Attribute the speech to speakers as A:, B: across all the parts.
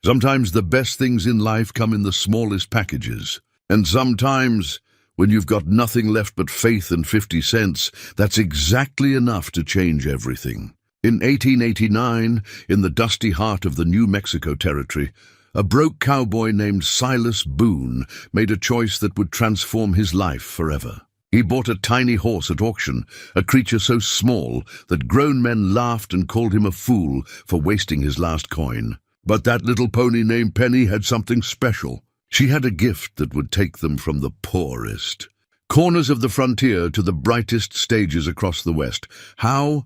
A: Sometimes the best things in life come in the smallest packages. And sometimes, when you've got nothing left but faith and 50 cents, that's exactly enough to change everything. In 1889, in the dusty heart of the New Mexico Territory, a broke cowboy named Silas Boone made a choice that would transform his life forever. He bought a tiny horse at auction, a creature so small that grown men laughed and called him a fool for wasting his last coin. But that little pony named Penny had something special. She had a gift that would take them from the poorest corners of the frontier to the brightest stages across the West. How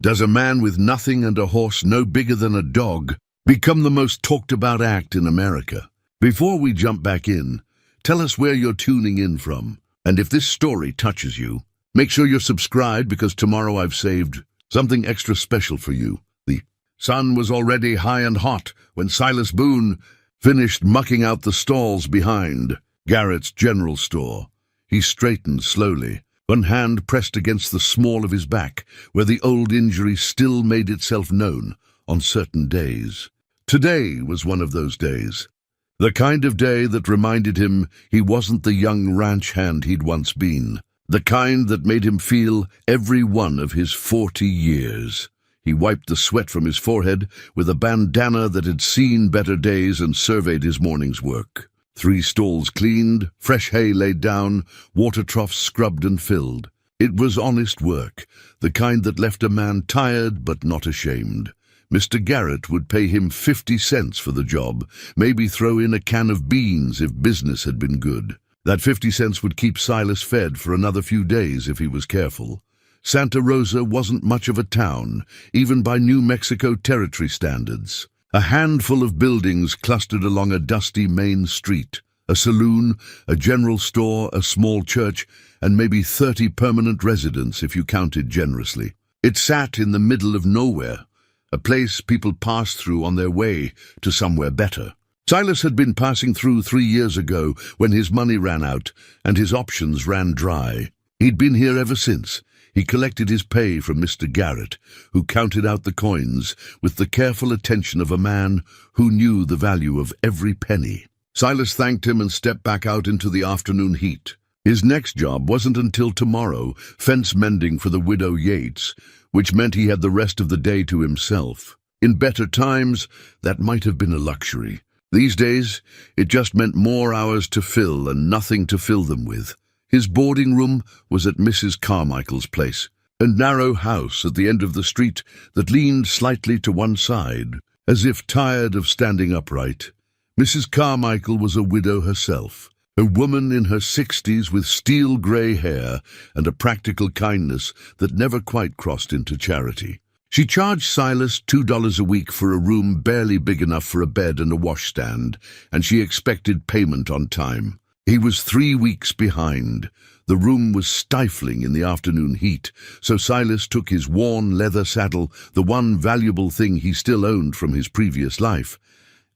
A: does a man with nothing and a horse no bigger than a dog become the most talked about act in America? Before we jump back in, tell us where you're tuning in from. And if this story touches you, make sure you're subscribed, because tomorrow I've saved something extra special for you. The sun was already high and hot when Silas Boone finished mucking out the stalls behind Garrett's general store. He straightened slowly, one hand pressed against the small of his back, where the old injury still made itself known on certain days. Today was one of those days. The kind of day that reminded him he wasn't the young ranch hand he'd once been. The kind that made him feel every one of his 40 years. He wiped the sweat from his forehead with a bandana that had seen better days and surveyed his morning's work. 3 stalls cleaned, fresh hay laid down, water troughs scrubbed and filled. It was honest work, the kind that left a man tired but not ashamed. Mr. Garrett would pay him 50 cents for the job, maybe throw in a can of beans if business had been good. That 50 cents would keep Silas fed for another few days if he was careful. Santa Rosa wasn't much of a town, even by New Mexico Territory standards. A handful of buildings clustered along a dusty main street. A saloon, a general store, a small church, and maybe 30 permanent residents if you counted generously. It sat in the middle of nowhere, a place people passed through on their way to somewhere better. Silas had been passing through 3 years ago when his money ran out and his options ran dry. He'd been here ever since. He collected his pay from Mr. Garrett, who counted out the coins with the careful attention of a man who knew the value of every penny. Silas thanked him and stepped back out into the afternoon heat. His next job wasn't until tomorrow, fence mending for the widow Yates, which meant he had the rest of the day to himself. In better times, that might have been a luxury. These days, it just meant more hours to fill and nothing to fill them with. His boarding room was at Mrs. Carmichael's place, a narrow house at the end of the street that leaned slightly to one side, as if tired of standing upright. Mrs. Carmichael was a widow herself, a woman in her 60s with steel-gray hair and a practical kindness that never quite crossed into charity. She charged Silas $2 a week for a room barely big enough for a bed and a washstand, and she expected payment on time. He was 3 weeks behind. The room was stifling in the afternoon heat, so Silas took his worn leather saddle, the one valuable thing he still owned from his previous life,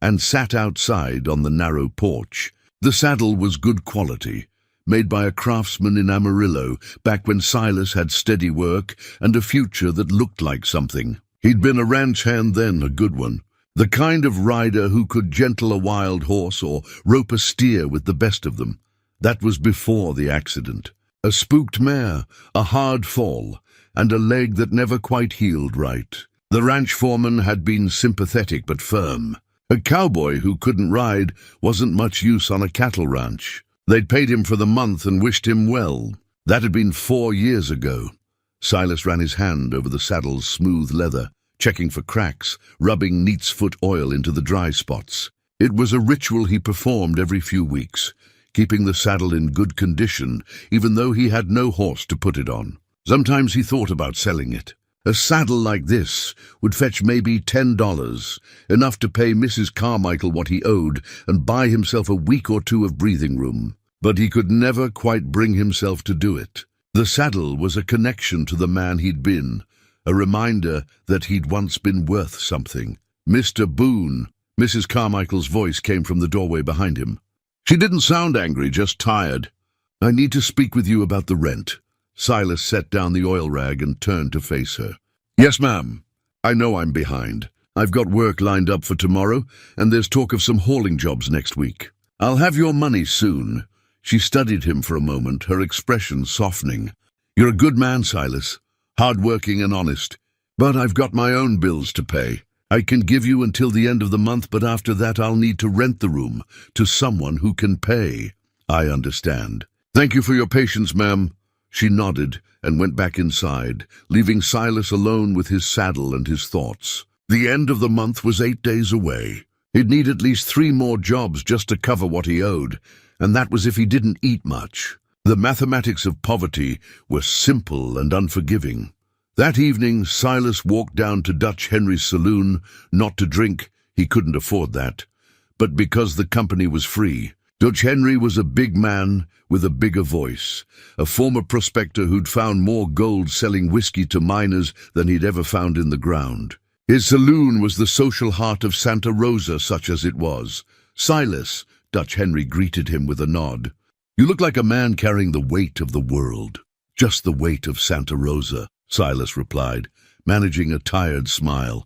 A: and sat outside on the narrow porch. The saddle was good quality, made by a craftsman in Amarillo, back when Silas had steady work and a future that looked like something. He'd been a ranch hand then, a good one. The kind of rider who could gentle a wild horse or rope a steer with the best of them. That was before the accident. A spooked mare, a hard fall, and a leg that never quite healed right. The ranch foreman had been sympathetic but firm. A cowboy who couldn't ride wasn't much use on a cattle ranch. They'd paid him for the month and wished him well. That had been 4 years ago. Silas ran his hand over the saddle's smooth leather, checking for cracks, rubbing neat's foot oil into the dry spots. It was a ritual he performed every few weeks, keeping the saddle in good condition, even though he had no horse to put it on. Sometimes he thought about selling it. A saddle like this would fetch maybe $10, enough to pay Mrs. Carmichael what he owed and buy himself a week or 2 of breathing room. But he could never quite bring himself to do it. The saddle was a connection to the man he'd been, a reminder that he'd once been worth something. Mr. Boone. Mrs. Carmichael's voice came from the doorway behind him. She didn't sound angry, just tired. I need to speak with you about the rent. Silas set down the oil rag and turned to face her. Yes, ma'am. I know I'm behind. I've got work lined up for tomorrow, and there's talk of some hauling jobs next week. I'll have your money soon." She studied him for a moment, her expression softening. "You're a good man, Silas, hard-working and honest. But I've got my own bills to pay. I can give you until the end of the month, but after that I'll need to rent the room to someone who can pay." "I understand. Thank you for your patience, ma'am." She nodded and went back inside, leaving Silas alone with his saddle and his thoughts. The end of the month was 8 days away. He'd need at least 3 more jobs just to cover what he owed, and that was if he didn't eat much. The mathematics of poverty were simple and unforgiving. That evening, Silas walked down to Dutch Henry's saloon, not to drink, he couldn't afford that, but because the company was free. Dutch Henry was a big man with a bigger voice, a former prospector who'd found more gold selling whiskey to miners than he'd ever found in the ground. His saloon was the social heart of Santa Rosa, such as it was. "Silas," Dutch Henry greeted him with a nod. "You look like a man carrying the weight of the world." "Just the weight of Santa Rosa," Silas replied, managing a tired smile.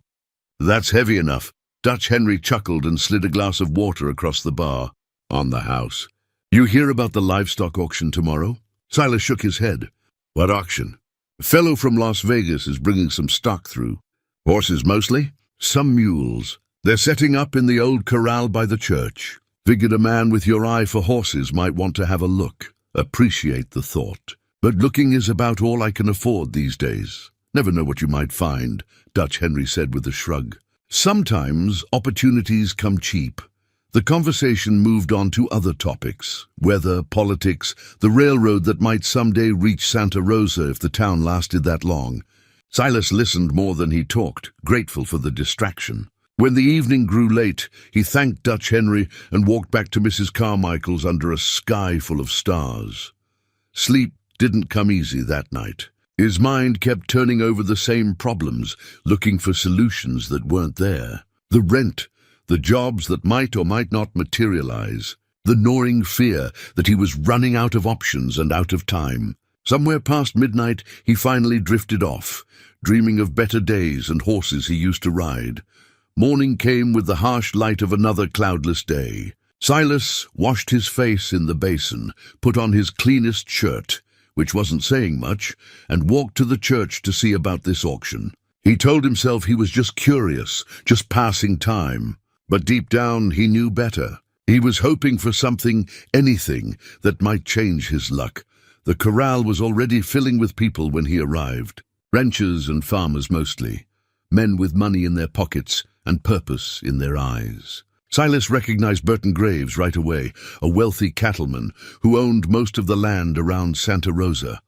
A: "That's heavy enough." Dutch Henry chuckled and slid a glass of water across the bar. "On the house. You hear about the livestock auction tomorrow?" Silas shook his head. "What auction?" "A fellow from Las Vegas is bringing some stock through." "Horses mostly?" "Some mules. They're setting up in the old corral by the church. Figured a man with your eye for horses might want to have a look. Appreciate the thought. But looking is about all I can afford these days. Never know what you might find," Dutch Henry said with a shrug. "Sometimes opportunities come cheap." The conversation moved on to other topics: weather, politics, the railroad that might someday reach Santa Rosa if the town lasted that long. Silas listened more than he talked, grateful for the distraction. When the evening grew late, he thanked Dutch Henry and walked back to Mrs. Carmichael's under a sky full of stars. Sleep didn't come easy that night. His mind kept turning over the same problems, looking for solutions that weren't there. The rent, the jobs that might or might not materialize, the gnawing fear that he was running out of options and out of time. Somewhere past midnight, he finally drifted off, dreaming of better days and horses he used to ride. Morning came with the harsh light of another cloudless day. Silas washed his face in the basin, put on his cleanest shirt, which wasn't saying much, and walked to the church to see about this auction. He told himself he was just curious, just passing time. But deep down, he knew better. He was hoping for something, anything, that might change his luck. The corral was already filling with people when he arrived. Ranchers and farmers mostly. Men with money in their pockets and purpose in their eyes. Silas recognized Burton Graves right away, a wealthy cattleman who owned most of the land around Santa Rosa.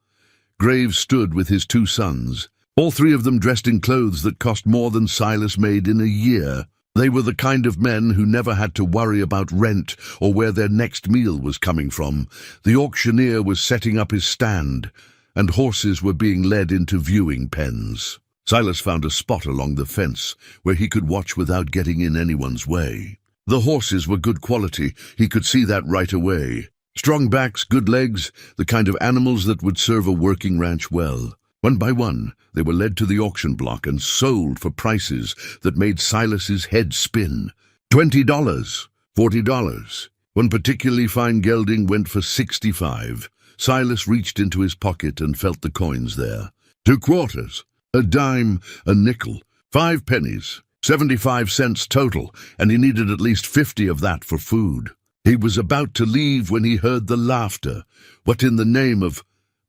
A: Graves stood with his 2 sons, all 3 of them dressed in clothes that cost more than Silas made in a year. They were the kind of men who never had to worry about rent or where their next meal was coming from. The auctioneer was setting up his stand, and horses were being led into viewing pens. Silas found a spot along the fence where he could watch without getting in anyone's way. The horses were good quality, he could see that right away. Strong backs, good legs, the kind of animals that would serve a working ranch well. One by one, they were led to the auction block and sold for prices that made Silas's head spin. $20, $40. One particularly fine gelding went for $65. Silas reached into his pocket and felt the coins there. 2 quarters, a dime, a nickel, 5 pennies, 75 cents total, and he needed at least 50 of that for food. He was about to leave when he heard the laughter. What in the name of...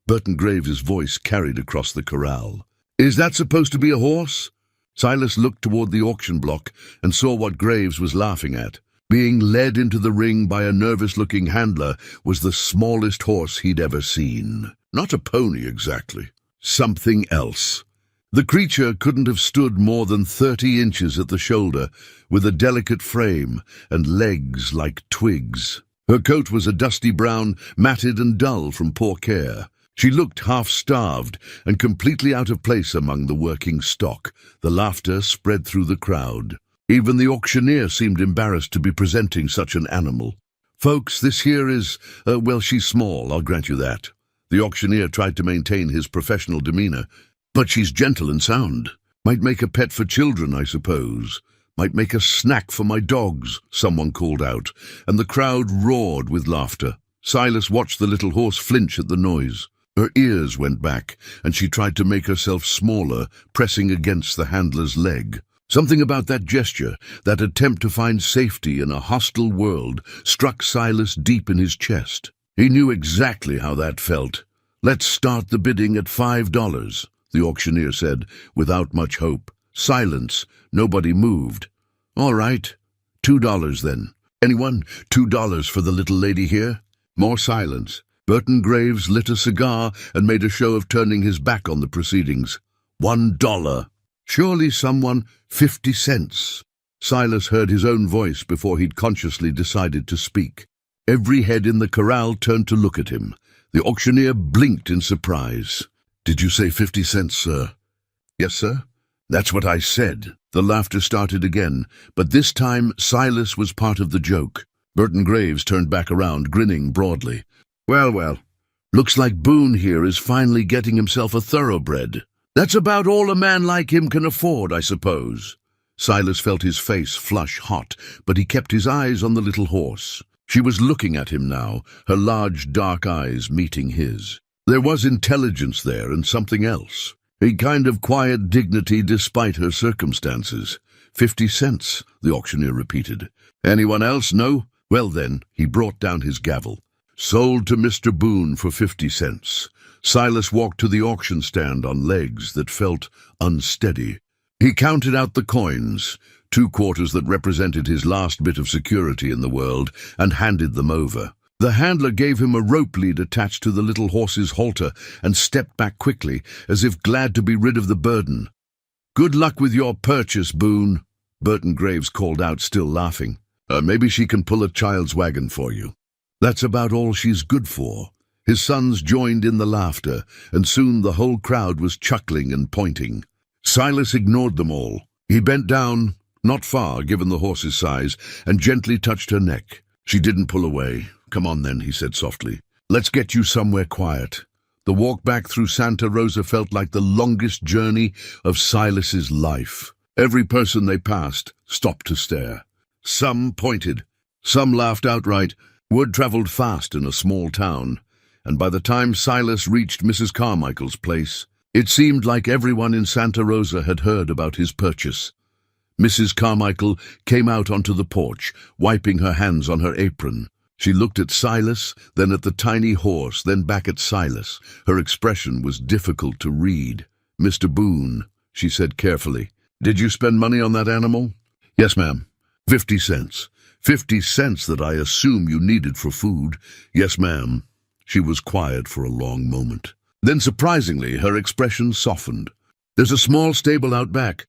A: Burton Graves' voice carried across the corral. "Is that supposed to be a horse?" Silas looked toward the auction block and saw what Graves was laughing at. Being led into the ring by a nervous-looking handler was the smallest horse he'd ever seen. Not a pony exactly. Something else. The creature couldn't have stood more than 30 inches at the shoulder, with a delicate frame and legs like twigs. Her coat was a dusty brown, matted and dull from poor care. She looked half-starved and completely out of place among the working stock. The laughter spread through the crowd. Even the auctioneer seemed embarrassed to be presenting such an animal. "Folks, this here is, well, she's small, I'll grant you that." The auctioneer tried to maintain his professional demeanor. "But she's gentle and sound." Might make a pet for children, I suppose. Might make a snack for my dogs, someone called out, and the crowd roared with laughter. Silas watched the little horse flinch at the noise. Her ears went back, and she tried to make herself smaller, pressing against the handler's leg. Something about that gesture, that attempt to find safety in a hostile world, struck Silas deep in his chest. He knew exactly how that felt. "Let's start the bidding at $5, the auctioneer said, without much hope. Silence. Nobody moved. "All right, $2 then. Anyone? $2 for the little lady here?" More silence. Burton Graves lit a cigar and made a show of turning his back on the proceedings. $1. Surely someone 50 cents. Silas heard his own voice before he'd consciously decided to speak. Every head in the corral turned to look at him. The auctioneer blinked in surprise. "Did you say 50 cents, sir?" "Yes, sir." "That's what I said." The laughter started again, but this time Silas was part of the joke. Burton Graves turned back around, grinning broadly. Well, looks like Boone here is finally getting himself a thoroughbred. That's about all a man like him can afford, I suppose." Silas felt his face flush hot, but he kept his eyes on the little horse. She was looking at him now, her large dark eyes meeting his. There was intelligence there and something else. A kind of quiet dignity despite her circumstances. 50 cents, the auctioneer repeated. "Anyone else? No? Well then," he brought down his gavel. "Sold to Mr. Boone for 50 cents. Silas walked to the auction stand on legs that felt unsteady. He counted out the coins, 2 quarters that represented his last bit of security in the world, and handed them over. The handler gave him a rope lead attached to the little horse's halter and stepped back quickly, as if glad to be rid of the burden. "Good luck with your purchase, Boone," Burton Graves called out, still laughing. Maybe she can pull a child's wagon for you. That's about all she's good for." His sons joined in the laughter, and soon the whole crowd was chuckling and pointing. Silas ignored them all. He bent down, not far given the horse's size, and gently touched her neck. She didn't pull away. "Come on then," he said softly. "Let's get you somewhere quiet." The walk back through Santa Rosa felt like the longest journey of Silas's life. Every person they passed stopped to stare. Some pointed. Some laughed outright. Word traveled fast in a small town, and by the time Silas reached Mrs. Carmichael's place, it seemed like everyone in Santa Rosa had heard about his purchase. Mrs. Carmichael came out onto the porch, wiping her hands on her apron. She looked at Silas, then at the tiny horse, then back at Silas. Her expression was difficult to read. "Mr. Boone," she said carefully, "did you spend money on that animal?" "Yes, ma'am." 50 cents. 50 cents that I assume you needed for food." "Yes, ma'am." She was quiet for a long moment. Then, surprisingly, her expression softened. "There's a small stable out back.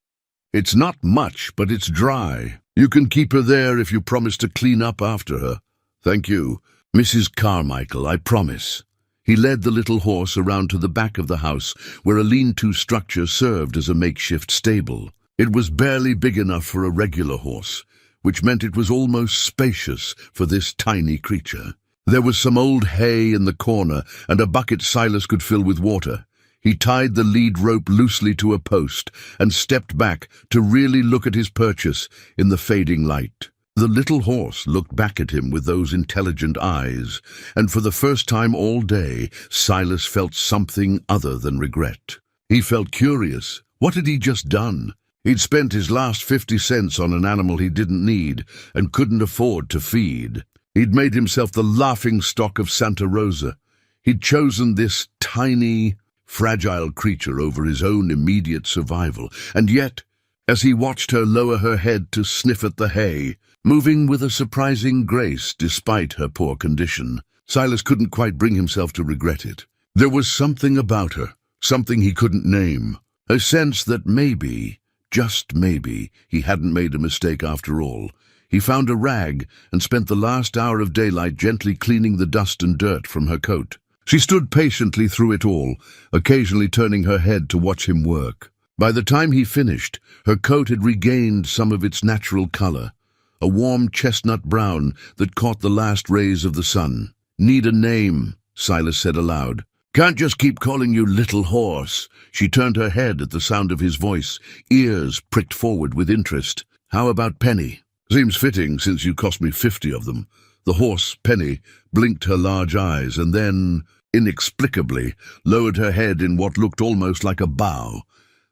A: It's not much, but it's dry. You can keep her there if you promise to clean up after her." "Thank you, Mrs. Carmichael, I promise." He led the little horse around to the back of the house, where a lean-to structure served as a makeshift stable. It was barely big enough for a regular horse, which meant it was almost spacious for this tiny creature. There was some old hay in the corner and a bucket Silas could fill with water. He tied the lead rope loosely to a post and stepped back to really look at his purchase in the fading light. The little horse looked back at him with those intelligent eyes, and for the first time all day, Silas felt something other than regret. He felt curious. What had he just done? He'd spent his last 50 cents on an animal he didn't need and couldn't afford to feed. He'd made himself the laughingstock of Santa Rosa. He'd chosen this tiny, fragile creature over his own immediate survival, and yet, as he watched her lower her head to sniff at the hay, moving with a surprising grace despite her poor condition, Silas couldn't quite bring himself to regret it. There was something about her, something he couldn't name, a sense that maybe, just maybe, he hadn't made a mistake after all. He found a rag and spent the last hour of daylight gently cleaning the dust and dirt from her coat. She stood patiently through it all, occasionally turning her head to watch him work. By the time he finished, her coat had regained some of its natural color, a warm chestnut brown that caught the last rays of the sun. "Need a name," Silas said aloud. Can't just keep calling you little horse. She turned her head at the sound of his voice, ears pricked forward with interest. How about Penny? Seems fitting since you cost me 50 of them. The horse, Penny, blinked her large eyes and then, inexplicably, lowered her head in what looked almost like a bow.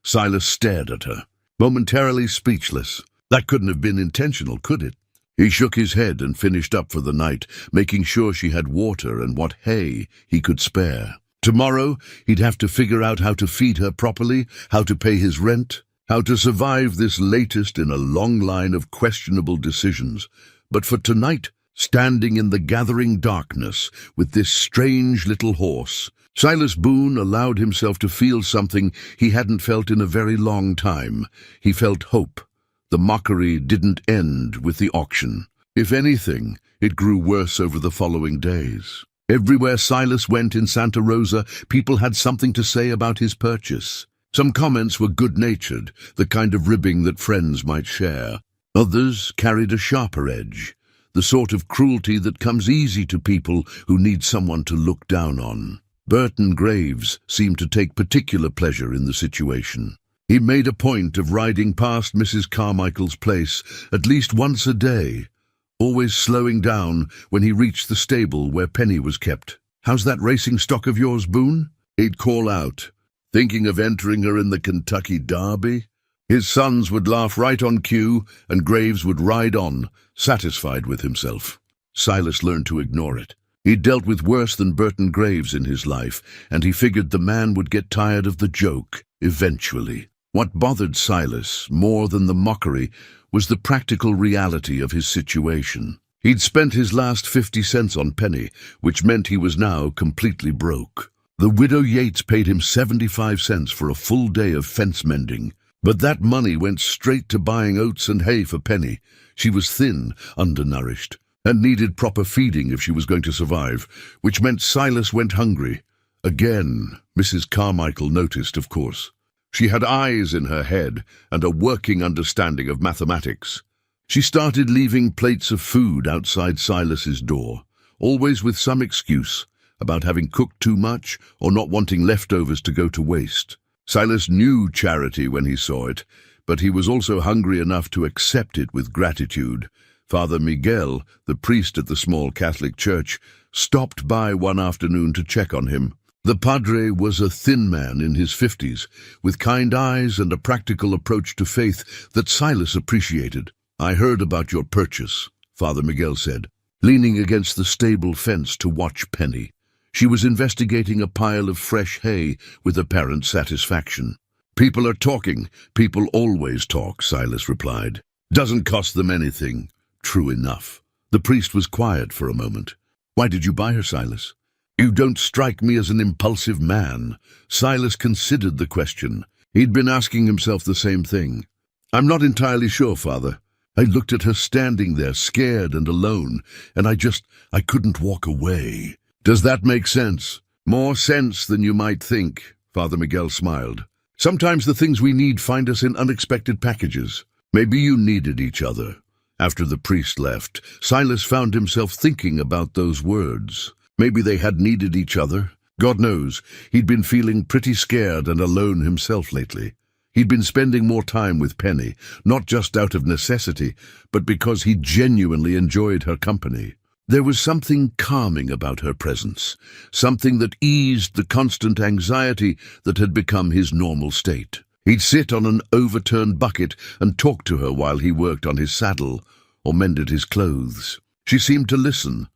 A: Silas stared at her, momentarily speechless. That couldn't have been intentional, could it? He shook his head and finished up for the night, making sure she had water and what hay he could spare. Tomorrow, he'd have to figure out how to feed her properly, how to pay his rent, how to survive this latest in a long line of questionable decisions. But for tonight, standing in the gathering darkness with this strange little horse, Silas Boone allowed himself to feel something he hadn't felt in a very long time. He felt hope. The mockery didn't end with the auction. If anything, it grew worse over the following days. Everywhere Silas went in Santa Rosa, people had something to say about his purchase. Some comments were good-natured, the kind of ribbing that friends might share. Others carried a sharper edge, the sort of cruelty that comes easy to people who need someone to look down on. Burton Graves seemed to take particular pleasure in the situation. He made a point of riding past Mrs. Carmichael's place at least once a day, always slowing down when he reached the stable where Penny was kept. "How's that racing stock of yours, Boone?" he'd call out. "Thinking of entering her in the Kentucky Derby?" His sons would laugh right on cue, and Graves would ride on, satisfied with himself. Silas learned to ignore it. He'd dealt with worse than Burton Graves in his life, and he figured the man would get tired of the joke, eventually. What bothered Silas, more than the mockery, was the practical reality of his situation. He'd spent his last 50 cents on Penny, which meant he was now completely broke. The widow Yates paid him 75 cents for a full day of fence mending, but that money went straight to buying oats and hay for Penny. She was thin, undernourished, and needed proper feeding if she was going to survive, which meant Silas went hungry. Again, Mrs. Carmichael noticed, of course. She had eyes in her head and a working understanding of mathematics. She started leaving plates of food outside Silas's door, always with some excuse about having cooked too much or not wanting leftovers to go to waste. Silas knew charity when he saw it, but he was also hungry enough to accept it with gratitude. Father Miguel, the priest at the small Catholic church, stopped by one afternoon to check on him. The padre was a thin man in his 50s, with kind eyes and a practical approach to faith that Silas appreciated. "I heard about your purchase," Father Miguel said, leaning against the stable fence to watch Penny. She was investigating a pile of fresh hay with apparent satisfaction. "People are talking. People always talk," Silas replied. "Doesn't cost them anything." True enough. The priest was quiet for a moment. "Why did you buy her, Silas?" "You don't strike me as an impulsive man." Silas considered the question. He'd been asking himself the same thing. "I'm not entirely sure, Father. I looked at her standing there, scared and alone, and I couldn't walk away." "Does that make sense?" "More sense than you might think," Father Miguel smiled. "Sometimes the things we need find us in unexpected packages. Maybe you needed each other." After the priest left, Silas found himself thinking about those words. Maybe they had needed each other. God knows, he'd been feeling pretty scared and alone himself lately. He'd been spending more time with Penny, not just out of necessity, but because he genuinely enjoyed her company. There was something calming about her presence, something that eased the constant anxiety that had become his normal state. He'd sit on an overturned bucket and talk to her while he worked on his saddle or mended his clothes. She seemed to listen,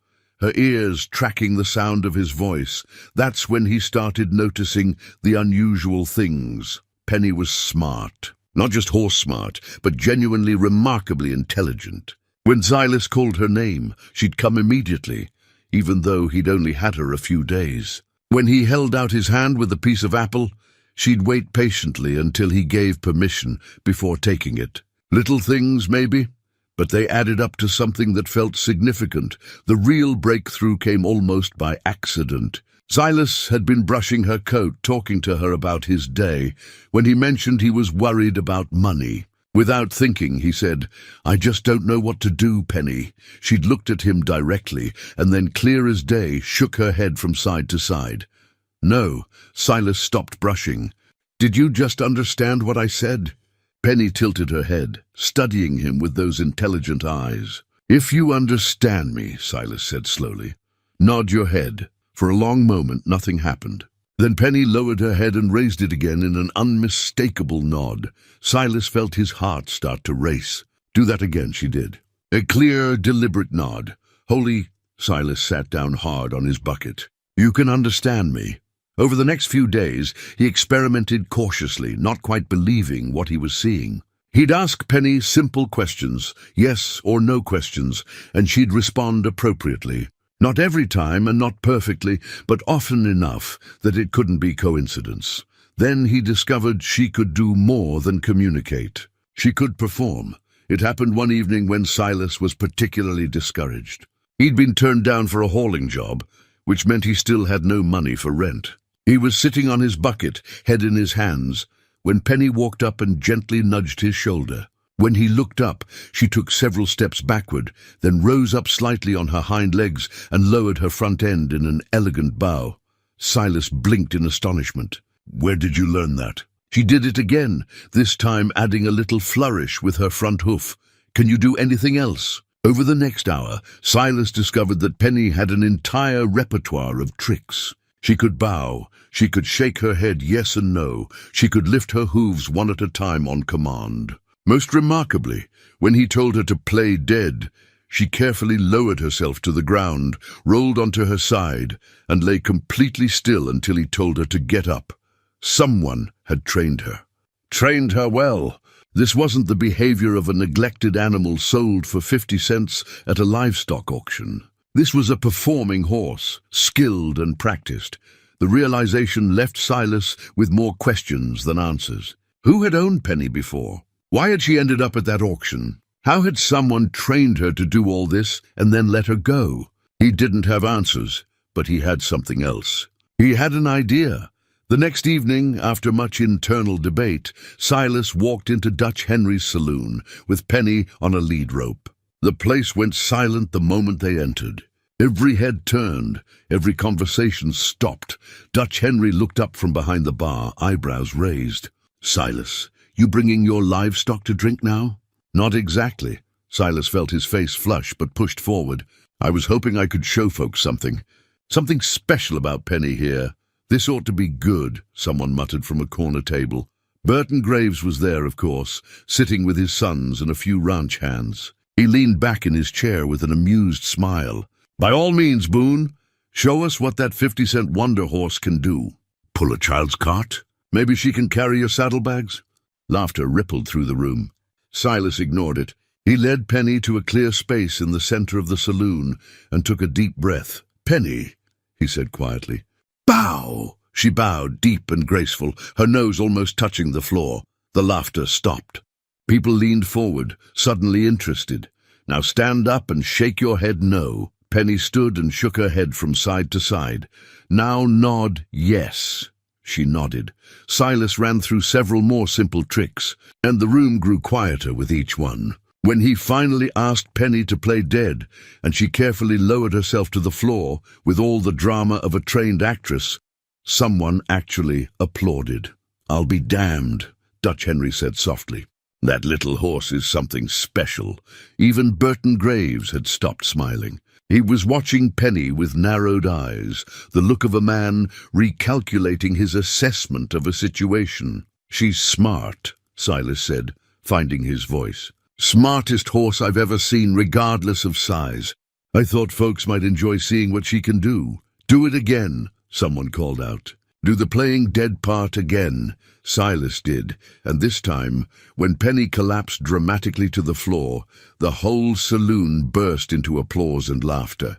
A: her ears tracking the sound of his voice. That's when he started noticing the unusual things. Penny was smart. Not just horse smart, but genuinely remarkably intelligent. When Silas called her name, she'd come immediately, even though he'd only had her a few days. When he held out his hand with a piece of apple, she'd wait patiently until he gave permission before taking it. Little things, maybe, but they added up to something that felt significant. The real breakthrough came almost by accident. Silas had been brushing her coat, talking to her about his day, when he mentioned he was worried about money. Without thinking, he said, "I just don't know what to do, Penny." She'd looked at him directly, and then, clear as day, shook her head from side to side. No, Silas stopped brushing. Did you just understand what I said? Penny tilted her head, studying him with those intelligent eyes. If you understand me, Silas said slowly. Nod your head. For a long moment, nothing happened. Then Penny lowered her head and raised it again in an unmistakable nod. Silas felt his heart start to race. Do that again, she did. A clear, deliberate nod. Holy, Silas sat down hard on his bucket. You can understand me. Over the next few days, he experimented cautiously, not quite believing what he was seeing. He'd ask Penny simple questions, yes or no questions, and she'd respond appropriately. Not every time and not perfectly, but often enough that it couldn't be coincidence. Then he discovered she could do more than communicate. She could perform. It happened one evening when Silas was particularly discouraged. He'd been turned down for a hauling job, which meant he still had no money for rent. He was sitting on his bucket, head in his hands, when Penny walked up and gently nudged his shoulder. When he looked up, she took several steps backward, then rose up slightly on her hind legs and lowered her front end in an elegant bow. Silas blinked in astonishment. Where did you learn that? She did it again, this time adding a little flourish with her front hoof. Can you do anything else? Over the next hour, Silas discovered that Penny had an entire repertoire of tricks. She could bow, she could shake her head yes and no, she could lift her hooves one at a time on command. Most remarkably, when he told her to play dead, she carefully lowered herself to the ground, rolled onto her side, and lay completely still until he told her to get up. Someone had trained her. Trained her well. This wasn't the behavior of a neglected animal sold for 50 cents at a livestock auction. This was a performing horse, skilled and practiced. The realization left Silas with more questions than answers. Who had owned Penny before? Why had she ended up at that auction? How had someone trained her to do all this and then let her go? He didn't have answers, but he had something else. He had an idea. The next evening, after much internal debate, Silas walked into Dutch Henry's saloon, with Penny on a lead rope. The place went silent the moment they entered. Every head turned, every conversation stopped. Dutch Henry looked up from behind the bar, eyebrows raised. Silas, you bringing your livestock to drink now? Not exactly. Silas felt his face flush, but pushed forward. I was hoping I could show folks something. Something special about Penny here. This ought to be good, someone muttered from a corner table. Burton Graves was there, of course, sitting with his sons and a few ranch hands. He leaned back in his chair with an amused smile. By all means, Boone, show us what that 50-cent wonder horse can do. Pull a child's cart? Maybe she can carry your saddlebags? Laughter rippled through the room. Silas ignored it. He led Penny to a clear space in the center of the saloon and took a deep breath. Penny, he said quietly. Bow! She bowed, deep and graceful, her nose almost touching the floor. The laughter stopped. People leaned forward, suddenly interested. Now stand up and shake your head no. Penny stood and shook her head from side to side. Now nod yes. She nodded. Silas ran through several more simple tricks, and the room grew quieter with each one. When he finally asked Penny to play dead, and she carefully lowered herself to the floor with all the drama of a trained actress, someone actually applauded. I'll be damned, Dutch Henry said softly. That little horse is something special. Even Burton Graves had stopped smiling. He was watching Penny with narrowed eyes, the look of a man recalculating his assessment of a situation. She's smart, Silas said, finding his voice. Smartest horse I've ever seen, regardless of size. I thought folks might enjoy seeing what she can do. Do it again, someone called out. Do the playing dead part again. Silas did, and this time, when Penny collapsed dramatically to the floor, the whole saloon burst into applause and laughter.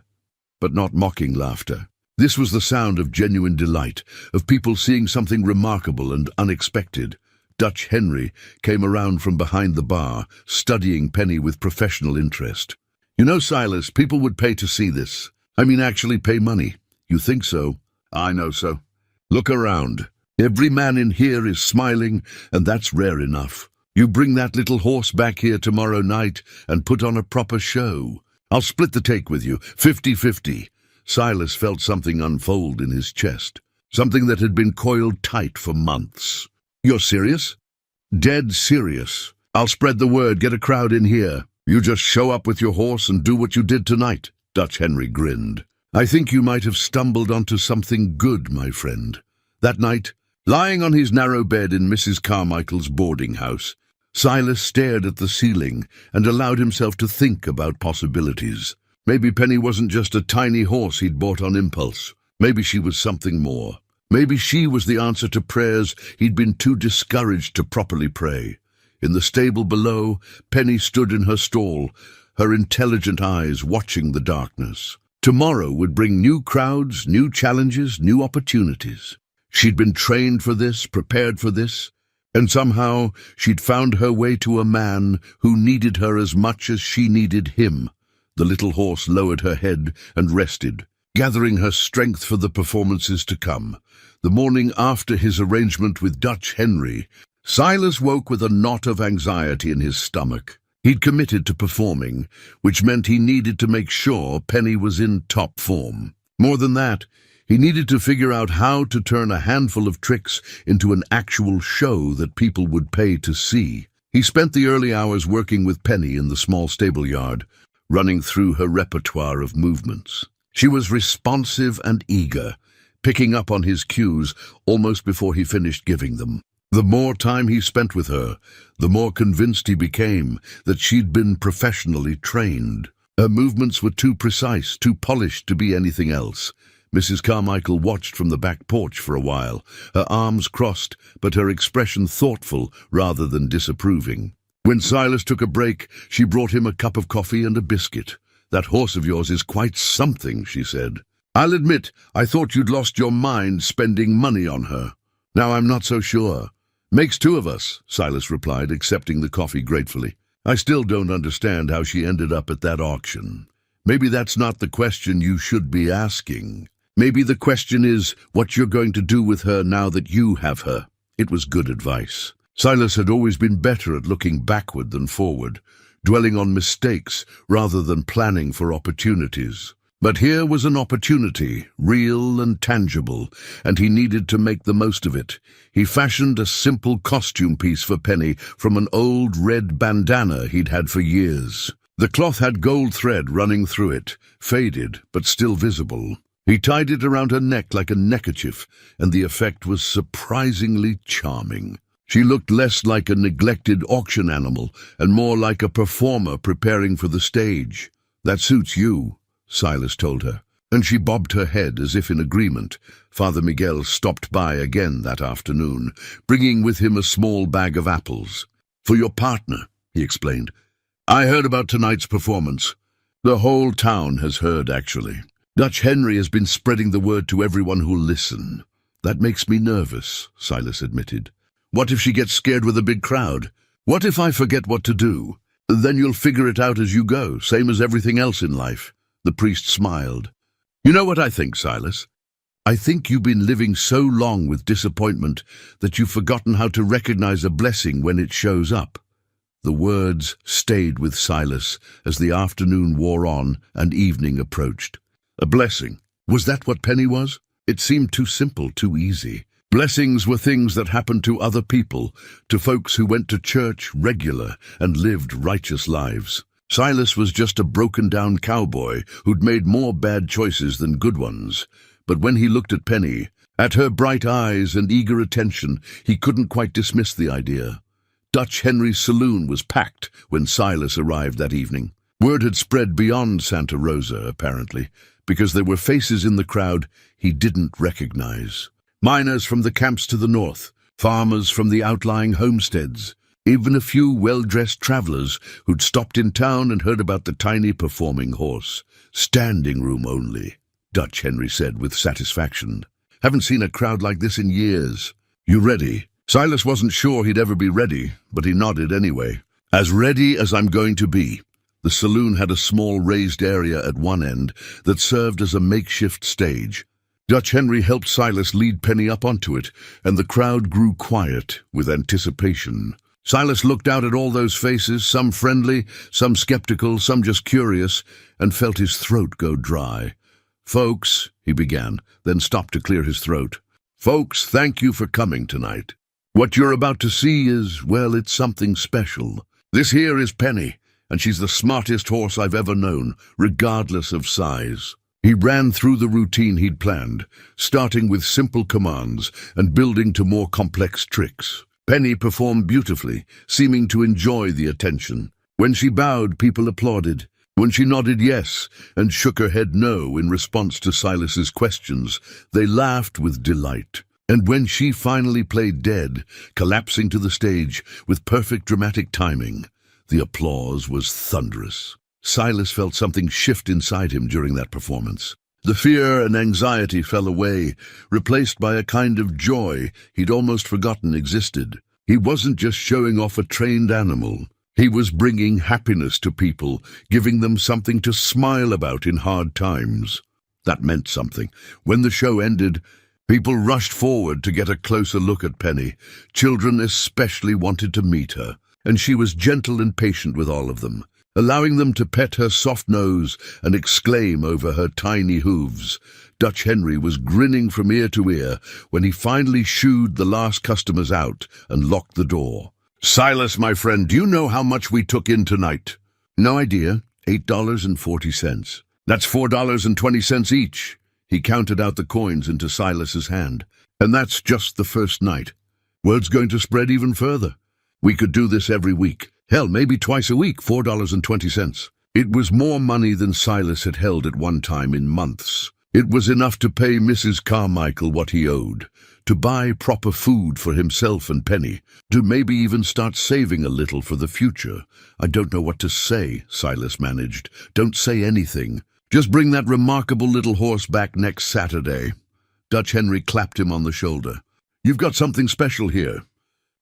A: But not mocking laughter. This was the sound of genuine delight, of people seeing something remarkable and unexpected. Dutch Henry came around from behind the bar, studying Penny with professional interest. You know, Silas, people would pay to see this. I mean, actually pay money. You think so? I know so. Look around. Every man in here is smiling, and that's rare enough. You bring that little horse back here tomorrow night and put on a proper show. I'll split the take with you, 50-50. Silas felt something unfold in his chest. something that had been coiled tight for months. "You're serious?" "Dead serious. I'll spread the word, get a crowd in here. You just show up with your horse and do what you did tonight." Dutch Henry grinned. "I think you might have stumbled onto something good, my friend." That night, lying on his narrow bed in Mrs. Carmichael's boarding house, Silas stared at the ceiling and allowed himself to think about possibilities. Maybe Penny wasn't just a tiny horse he'd bought on impulse. Maybe she was something more. Maybe she was the answer to prayers he'd been too discouraged to properly pray. In the stable below, Penny stood in her stall, her intelligent eyes watching the darkness. Tomorrow would bring new crowds, new challenges, new opportunities. She'd been trained for this, prepared for this, and somehow she'd found her way to a man who needed her as much as she needed him. The little horse lowered her head and rested, gathering her strength for the performances to come. The morning after his arrangement with Dutch Henry, Silas woke with a knot of anxiety in his stomach. He'd committed to performing, which meant he needed to make sure Penny was in top form. More than that, he needed to figure out how to turn a handful of tricks into an actual show that people would pay to see. He spent the early hours working with Penny in the small stable yard, running through her repertoire of movements. She was responsive and eager, picking up on his cues almost before he finished giving them. The more time he spent with her, the more convinced he became that she'd been professionally trained. Her movements were too precise, too polished to be anything else. Mrs. Carmichael watched from the back porch for a while, her arms crossed, but her expression thoughtful rather than disapproving. When Silas took a break, she brought him a cup of coffee and a biscuit. "That horse of yours is quite something," she said. "I'll admit, I thought you'd lost your mind spending money on her. Now I'm not so sure." "Makes two of us," Silas replied, accepting the coffee gratefully. "I still don't understand how she ended up at that auction. Maybe that's not the question you should be asking. Maybe the question is what you're going to do with her now that you have her." It was good advice. Silas had always been better at looking backward than forward, dwelling on mistakes rather than planning for opportunities. But here was an opportunity, real and tangible, and he needed to make the most of it. He fashioned a simple costume piece for Penny from an old red bandana he'd had for years. The cloth had gold thread running through it, faded but still visible. He tied it around her neck like a neckerchief, and the effect was surprisingly charming. She looked less like a neglected auction animal and more like a performer preparing for the stage. "That suits you," Silas told her, and she bobbed her head as if in agreement. Father Miguel stopped by again that afternoon, bringing with him a small bag of apples. "For your partner," he explained. "I heard about tonight's performance. The whole town has heard, actually. Dutch Henry has been spreading the word to everyone who'll listen." "That makes me nervous," Silas admitted. "What if she gets scared with a big crowd? What if I forget what to do? Then you'll figure it out as you go, same as everything else in life." The priest smiled. "You know what I think, Silas? I think you've been living so long with disappointment that you've forgotten how to recognize a blessing when it shows up." The words stayed with Silas as the afternoon wore on and evening approached. A blessing. Was that what Penny was? It seemed too simple, too easy. Blessings were things that happened to other people, to folks who went to church regular and lived righteous lives. Silas was just a broken-down cowboy who'd made more bad choices than good ones. But when he looked at Penny, at her bright eyes and eager attention, he couldn't quite dismiss the idea. Dutch Henry's saloon was packed when Silas arrived that evening. Word had spread beyond Santa Rosa, apparently, because there were faces in the crowd he didn't recognize. Miners from the camps to the north, farmers from the outlying homesteads, even a few well-dressed travelers who'd stopped in town and heard about the tiny performing horse. "Standing room only," Dutch Henry said with satisfaction. "Haven't seen a crowd like this in years. You ready?" Silas wasn't sure he'd ever be ready, but he nodded anyway. "As ready as I'm going to be." The saloon had a small raised area at one end that served as a makeshift stage. Dutch Henry helped Silas lead Penny up onto it, and the crowd grew quiet with anticipation. Silas looked out at all those faces, some friendly, some skeptical, some just curious, and felt his throat go dry. "Folks," he began, then stopped to clear his throat. Folks, thank you for coming tonight. What you're about to see is, well, it's something special. This here is Penny, and she's the smartest horse I've ever known, regardless of size. He ran through the routine he'd planned, starting with simple commands and building to more complex tricks. Penny performed beautifully, seeming to enjoy the attention. When she bowed, people applauded. When she nodded yes and shook her head no in response to Silas's questions, they laughed with delight. And when she finally played dead, collapsing to the stage with perfect dramatic timing, the applause was thunderous. Silas felt something shift inside him during that performance. The fear and anxiety fell away, replaced by a kind of joy he'd almost forgotten existed. He wasn't just showing off a trained animal. He was bringing happiness to people, giving them something to smile about in hard times. That meant something. When the show ended, people rushed forward to get a closer look at Penny. Children especially wanted to meet her, and she was gentle and patient with all of them, allowing them to pet her soft nose and exclaim over her tiny hooves. Dutch Henry was grinning from ear to ear when he finally shooed the last customers out and locked the door. "Silas, my friend, do you know how much we took in tonight?" "No idea. $8.40. That's $4.20 each." He counted out the coins into Silas's hand. "And that's just the first night. Word's going to spread even further. We could do this every week. Hell, maybe twice a week, $4.20. It was more money than Silas had held at one time in months. It was enough to pay Mrs. Carmichael what he owed, to buy proper food for himself and Penny, to maybe even start saving a little for the future. "I don't know what to say," Silas managed. "Don't say anything. Just bring that remarkable little horse back next Saturday." Dutch Henry clapped him on the shoulder. "You've got something special here.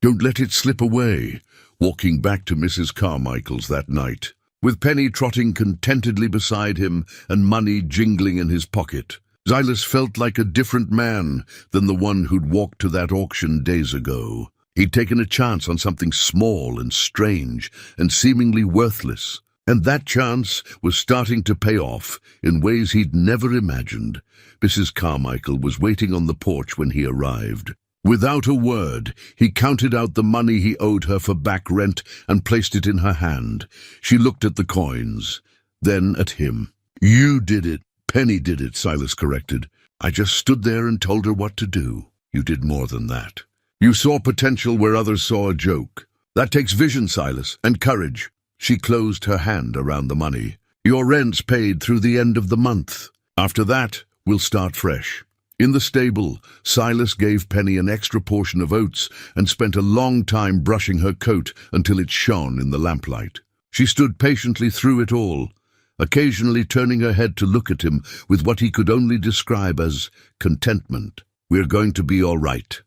A: Don't let it slip away." Walking back to Mrs. Carmichael's that night, with Penny trotting contentedly beside him and money jingling in his pocket, Silas felt like a different man than the one who'd walked to that auction days ago. He'd taken a chance on something small and strange and seemingly worthless, and that chance was starting to pay off in ways he'd never imagined. Mrs. Carmichael was waiting on the porch when he arrived. Without a word, he counted out the money he owed her for back rent and placed it in her hand. She looked at the coins, then at him. "You did it." "Penny did it," Silas corrected. "I just stood there and told her what to do." "You did more than that. You saw potential where others saw a joke. That takes vision, Silas, and courage." She closed her hand around the money. "Your rent's paid through the end of the month. After that, we'll start fresh." In the stable, Silas gave Penny an extra portion of oats and spent a long time brushing her coat until it shone in the lamplight. She stood patiently through it all, occasionally turning her head to look at him with what he could only describe as contentment. "We're going to be all right,"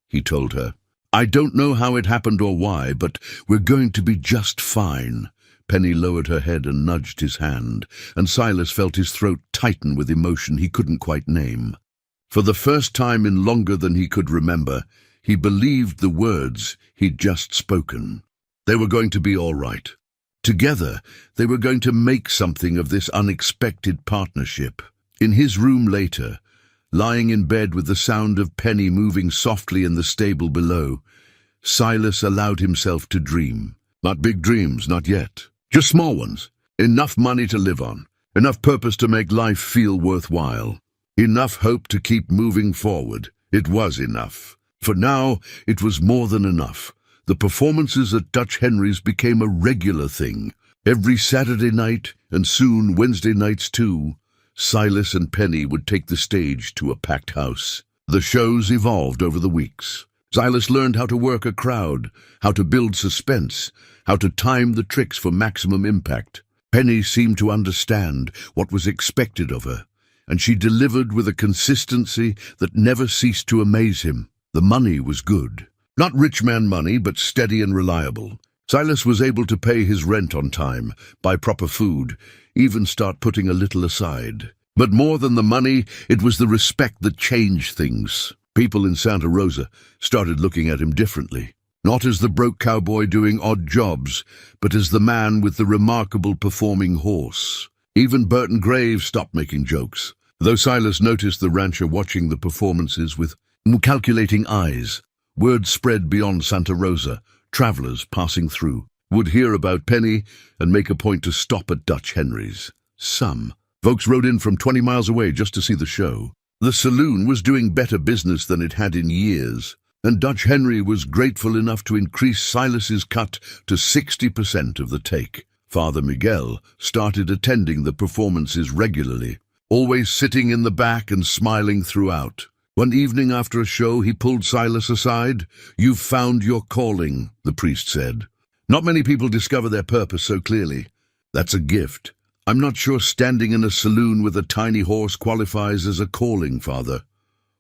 A: he told her. "I don't know how it happened or why, but we're going to be just fine." Penny lowered her head and nudged his hand, and Silas felt his throat tighten with emotion he couldn't quite name. For the first time in longer than he could remember, he believed the words he'd just spoken. They were going to be all right. Together, they were going to make something of this unexpected partnership. In his room later, lying in bed with the sound of Penny moving softly in the stable below, Silas allowed himself to dream. Not big dreams, not yet. Just small ones. Enough money to live on. Enough purpose to make life feel worthwhile. Enough hope to keep moving forward. It was enough. For now, it was more than enough. The performances at Dutch Henry's became a regular thing. Every Saturday night, and soon Wednesday nights too, Silas and Penny would take the stage to a packed house. The shows evolved over the weeks. Silas learned how to work a crowd, how to build suspense, how to time the tricks for maximum impact. Penny seemed to understand what was expected of her, and she delivered with a consistency that never ceased to amaze him. The money was good. Not rich man money, but steady and reliable. Silas was able to pay his rent on time, buy proper food, even start putting a little aside. But more than the money, it was the respect that changed things. People in Santa Rosa started looking at him differently. Not as the broke cowboy doing odd jobs, but as the man with the remarkable performing horse. Even Burton Graves stopped making jokes, though Silas noticed the rancher watching the performances with Calculating eyes. Word spread beyond Santa Rosa. Travelers passing through would hear about Penny and make a point to stop at Dutch Henry's. Some folks rode in from 20 miles away just to see the show. The saloon was doing better business than it had in years, and Dutch Henry was grateful enough to increase Silas's cut to 60% of the take. Father Miguel started attending the performances regularly, always sitting in the back and smiling throughout. One evening after a show, he pulled Silas aside. "You've found your calling," the priest said. "Not many people discover their purpose so clearly. That's a gift. I'm not sure standing in a saloon with a tiny horse qualifies as a calling, Father."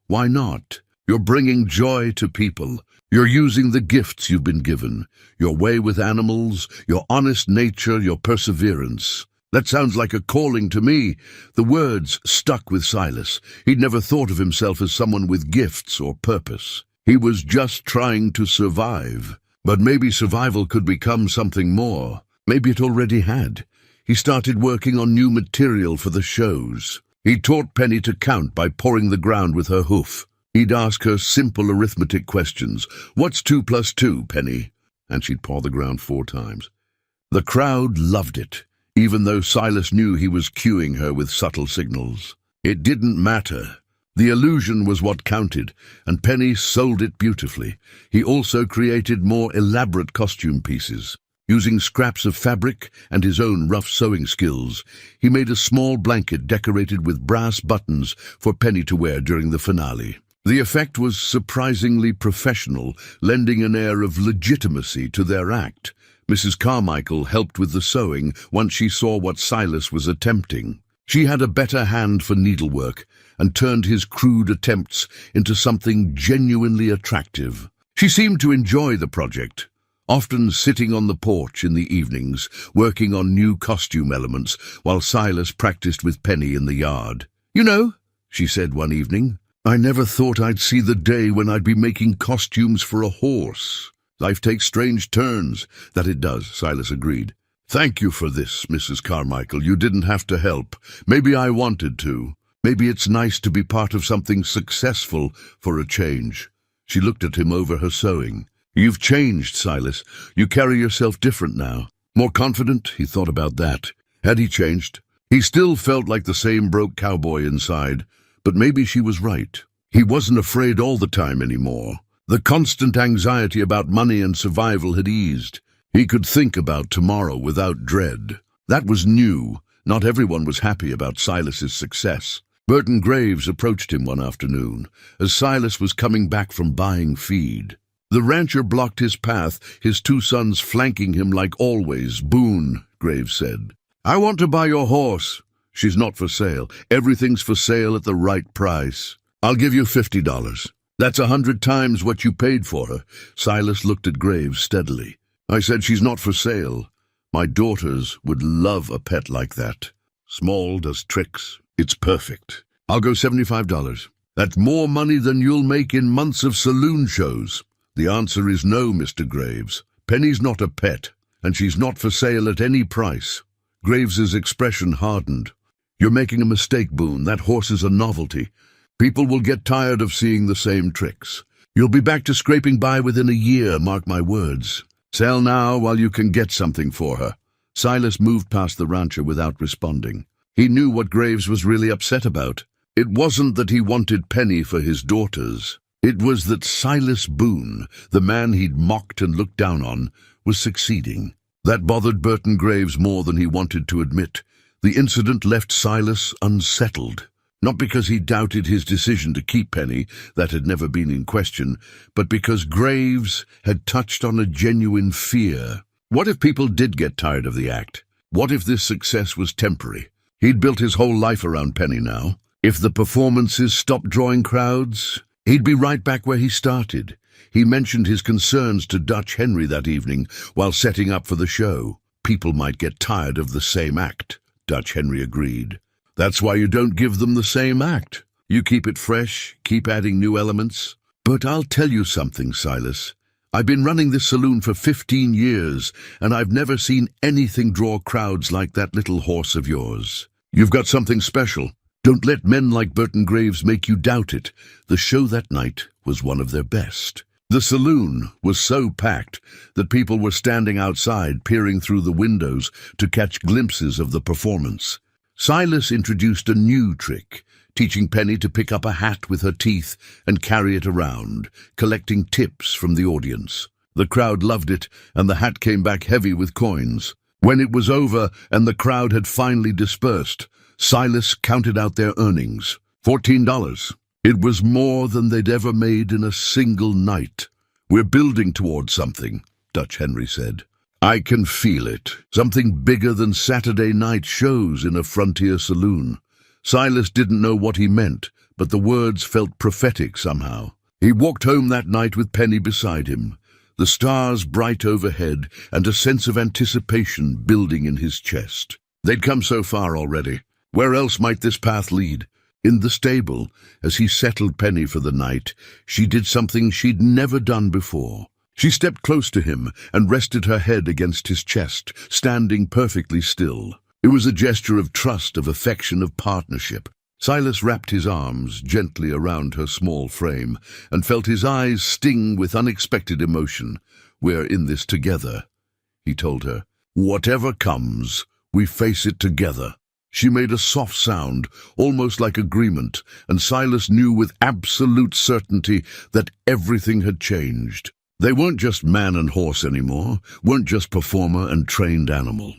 A: "Why not? You're bringing joy to people. You're using the gifts you've been given. Your way with animals, your honest nature, your perseverance. That sounds like a calling to me." The words stuck with Silas. He'd never thought of himself as someone with gifts or purpose. He was just trying to survive. But maybe survival could become something more. Maybe it already had. He started working on new material for the shows. He taught Penny to count by pawing the ground with her hoof. He'd ask her simple arithmetic questions. "What's 2 plus 2, Penny?" And she'd paw the ground 4 times. The crowd loved it, even though Silas knew he was cueing her with subtle signals. It didn't matter. The illusion was what counted, and Penny sold it beautifully. He also created more elaborate costume pieces. Using scraps of fabric and his own rough sewing skills, he made a small blanket decorated with brass buttons for Penny to wear during the finale. The effect was surprisingly professional, lending an air of legitimacy to their act. Mrs. Carmichael helped with the sewing once she saw what Silas was attempting. She had a better hand for needlework and turned his crude attempts into something genuinely attractive. She seemed to enjoy the project, often sitting on the porch in the evenings, working on new costume elements while Silas practiced with Penny in the yard. "You know," she said one evening, "I never thought I'd see the day when I'd be making costumes for a horse. Life takes strange turns." "That it does," Silas agreed. "Thank you for this, Mrs. Carmichael. You didn't have to help. Maybe I wanted to. Maybe it's nice to be part of something successful for a change." She looked at him over her sewing. "You've changed, Silas. You carry yourself different now. More confident?" He thought about that. Had he changed? He still felt like the same broke cowboy inside, but maybe she was right. He wasn't afraid all the time anymore. The constant anxiety about money and survival had eased. He could think about tomorrow without dread. That was new. Not everyone was happy about Silas's success. Burton Graves approached him one afternoon, as Silas was coming back from buying feed. The rancher blocked his path, his 2 sons flanking him like always. "Boone," Graves said, "I want to buy your horse." "She's not for sale. Everything's for sale at the right price. I'll give you $50. That's 100 times what you paid for her." Silas looked at Graves steadily. "I said she's not for sale. My daughters would love a pet like that. Small, does tricks. It's perfect. I'll go $75. That's more money than you'll make in months of saloon shows." "The answer is no, Mr. Graves. Penny's not a pet, and she's not for sale at any price." Graves's expression hardened. "You're making a mistake, Boone. That horse is a novelty. People will get tired of seeing the same tricks. You'll be back to scraping by within a year, mark my words. Sell now while you can get something for her." Silas moved past the rancher without responding. He knew what Graves was really upset about. It wasn't that he wanted Penny for his daughters. It was that Silas Boone, the man he'd mocked and looked down on, was succeeding. That bothered Burton Graves more than he wanted to admit. The incident left Silas unsettled. Not because he doubted his decision to keep Penny, that had never been in question, but because Graves had touched on a genuine fear. What if people did get tired of the act? What if this success was temporary? He'd built his whole life around Penny now. If the performances stopped drawing crowds, he'd be right back where he started. He mentioned his concerns to Dutch Henry that evening while setting up for the show. People might get tired of the same act, Dutch Henry agreed. That's why you don't give them the same act. You keep it fresh, keep adding new elements. But I'll tell you something, Silas. I've been running this saloon for 15 years, and I've never seen anything draw crowds like that little horse of yours. You've got something special. Don't let men like Burton Graves make you doubt it. The show that night was one of their best. The saloon was so packed that people were standing outside peering through the windows to catch glimpses of the performance. Silas introduced a new trick, teaching Penny to pick up a hat with her teeth and carry it around, collecting tips from the audience. The crowd loved it, and the hat came back heavy with coins. When it was over and the crowd had finally dispersed, Silas counted out their earnings. $14. It was more than they'd ever made in a single night. "We're building towards something," Dutch Henry said. "I can feel it. Something bigger than Saturday night shows in a frontier saloon." Silas didn't know what he meant, but the words felt prophetic somehow. He walked home that night with Penny beside him, the stars bright overhead and a sense of anticipation building in his chest. They'd come so far already. Where else might this path lead? In the stable, as he settled Penny for the night, she did something she'd never done before. She stepped close to him and rested her head against his chest, standing perfectly still. It was a gesture of trust, of affection, of partnership. Silas wrapped his arms gently around her small frame and felt his eyes sting with unexpected emotion. "We're in this together," he told her. "Whatever comes, we face it together." She made a soft sound, almost like agreement, and Silas knew with absolute certainty that everything had changed. They weren't just man and horse anymore, weren't just performer and trained animal.